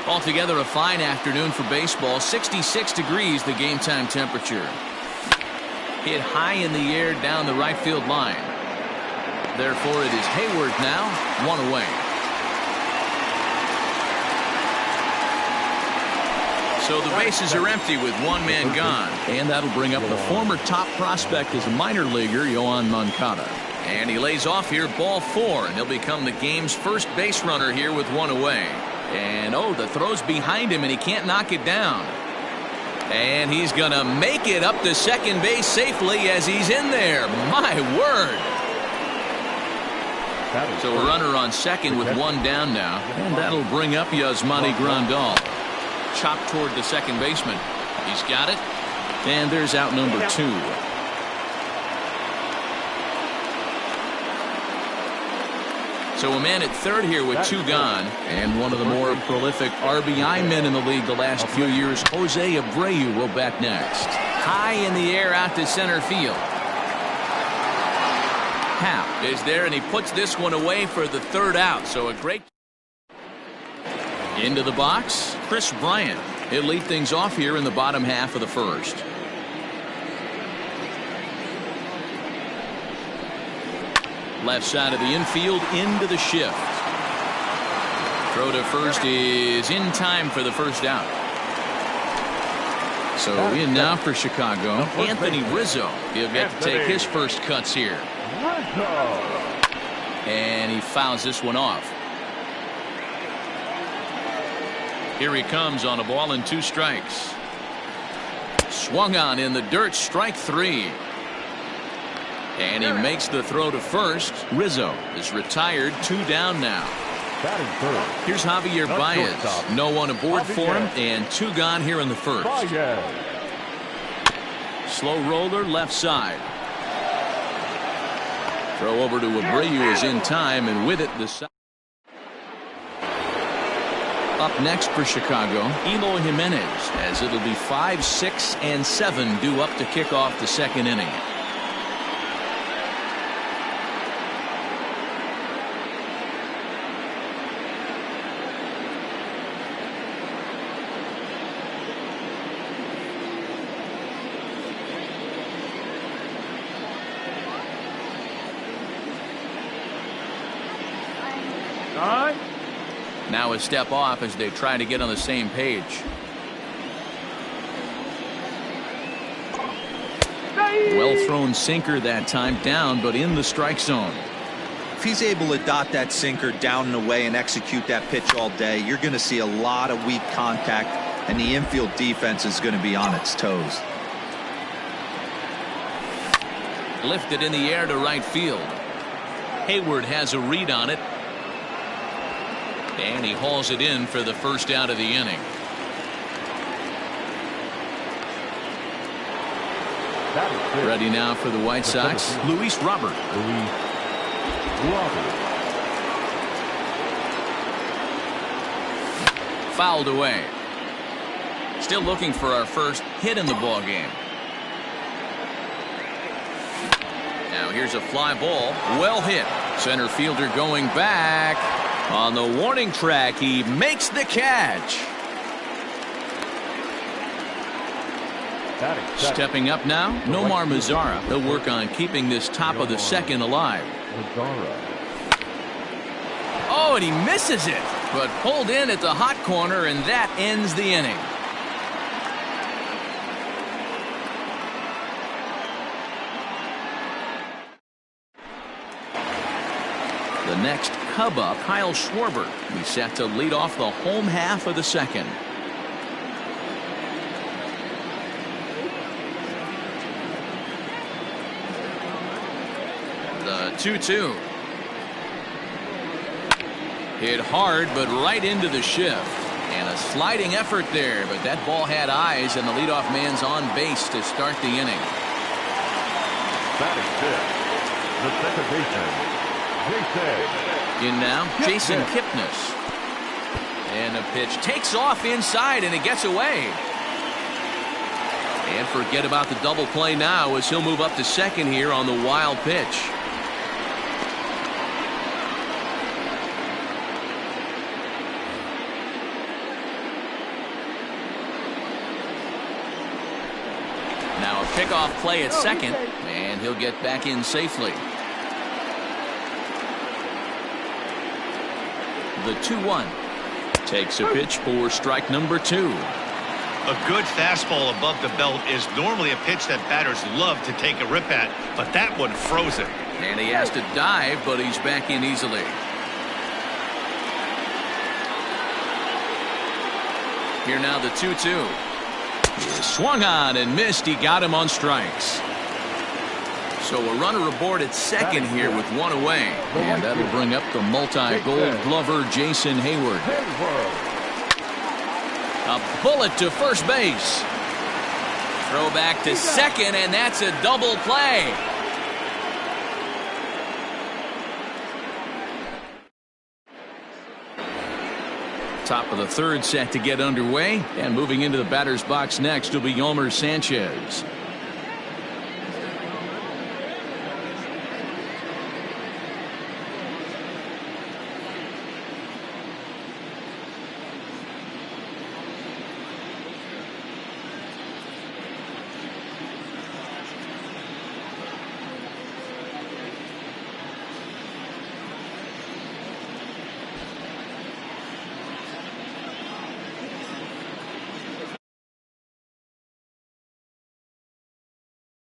Altogether a fine afternoon for baseball. 66 degrees the game time temperature. Hit high in the air down the right field line. Therefore it is Hayward now, 1 away. So the bases are empty with 1 man gone. And that'll bring up the former top prospect as a minor leaguer, Yoán Moncada. And he lays off here, ball 4, and he'll become the game's first base runner here with 1 away. And oh, the throw's behind him and he can't knock it down. And he's gonna make it up to second base safely as he's in there. My word. So a runner on second with 1 down now. And that'll bring up Yasmani Grandal. Chopped toward the second baseman. He's got it. And there's out number 2. So a man at third here with 2 gone. And one of the more prolific RBI men in the league the last few years, Jose Abreu, will bat next. High in the air out to center field. Happ is there and he puts this one away for the 3rd out. So a great. Into the box, Chris Bryant. He'll lead things off here in the bottom half of the 1st. Left side of the infield into the shift. Throw to first is in time for the 1st out. So in now for Chicago, Anthony Rizzo. He'll get to take his first cuts here. And he fouls this one off. Here he comes on a ball and 2 strikes. Swung on in the dirt, strike 3. And he makes the throw to first. Rizzo is retired, 2 down now. Here's Javier Baez. No one aboard for him and 2 gone here in the 1st. Slow roller left side. Throw over to Abreu is in time, and with it the side. Up next for Chicago, Eloy Jimenez, as it'll be 5, 6, and 7 due up to kick off the 2nd inning. Now a step off as they try to get on the same page. Well thrown sinker that time, down but in the strike zone. If he's able to dot that sinker down and away and execute that pitch all day, you're going to see a lot of weak contact, and the infield defense is going to be on its toes. Lifted in the air to right field. Hayward has a read on it. And he hauls it in for the 1st out of the inning. Ready now for the White Sox, Luis Robert. Fouled away. Still looking for our first hit in the ball game. Now here's a fly ball, well hit. Center fielder going back. On the warning track, he makes the catch. Stepping up now, Nomar Mazara. He'll work on keeping this top of the 2nd alive. Oh, and he misses it, but pulled in at the hot corner, and that ends the inning. The next Cub up, Kyle Schwarber. He's set to lead off the home half of the 2nd. The 2-2. Hit hard, but right into the shift. And a sliding effort there, but that ball had eyes, and the leadoff man's on base to start the inning. Batting 5th, the second baseman, In now, Jason Kipnis. And the pitch takes off inside, and it gets away. And forget about the double play now as he'll move up to second here on the wild pitch. Now a pickoff play at second, and he'll get back in safely. The 2-1. Takes a pitch for strike number 2. A good fastball above the belt is normally a pitch that batters love to take a rip at, but that one froze it. And he has to dive, but he's back in easily. Here now the 2-2. Swung on and missed. He got him on strikes. So a runner aboard at second here with one away. And that'll bring up the multi-gold glover Jason Hayward. A bullet to first base. Throw back to second, and that's a double play. Top of the third set to get underway. And moving into the batter's box next will be Yolmer Sanchez.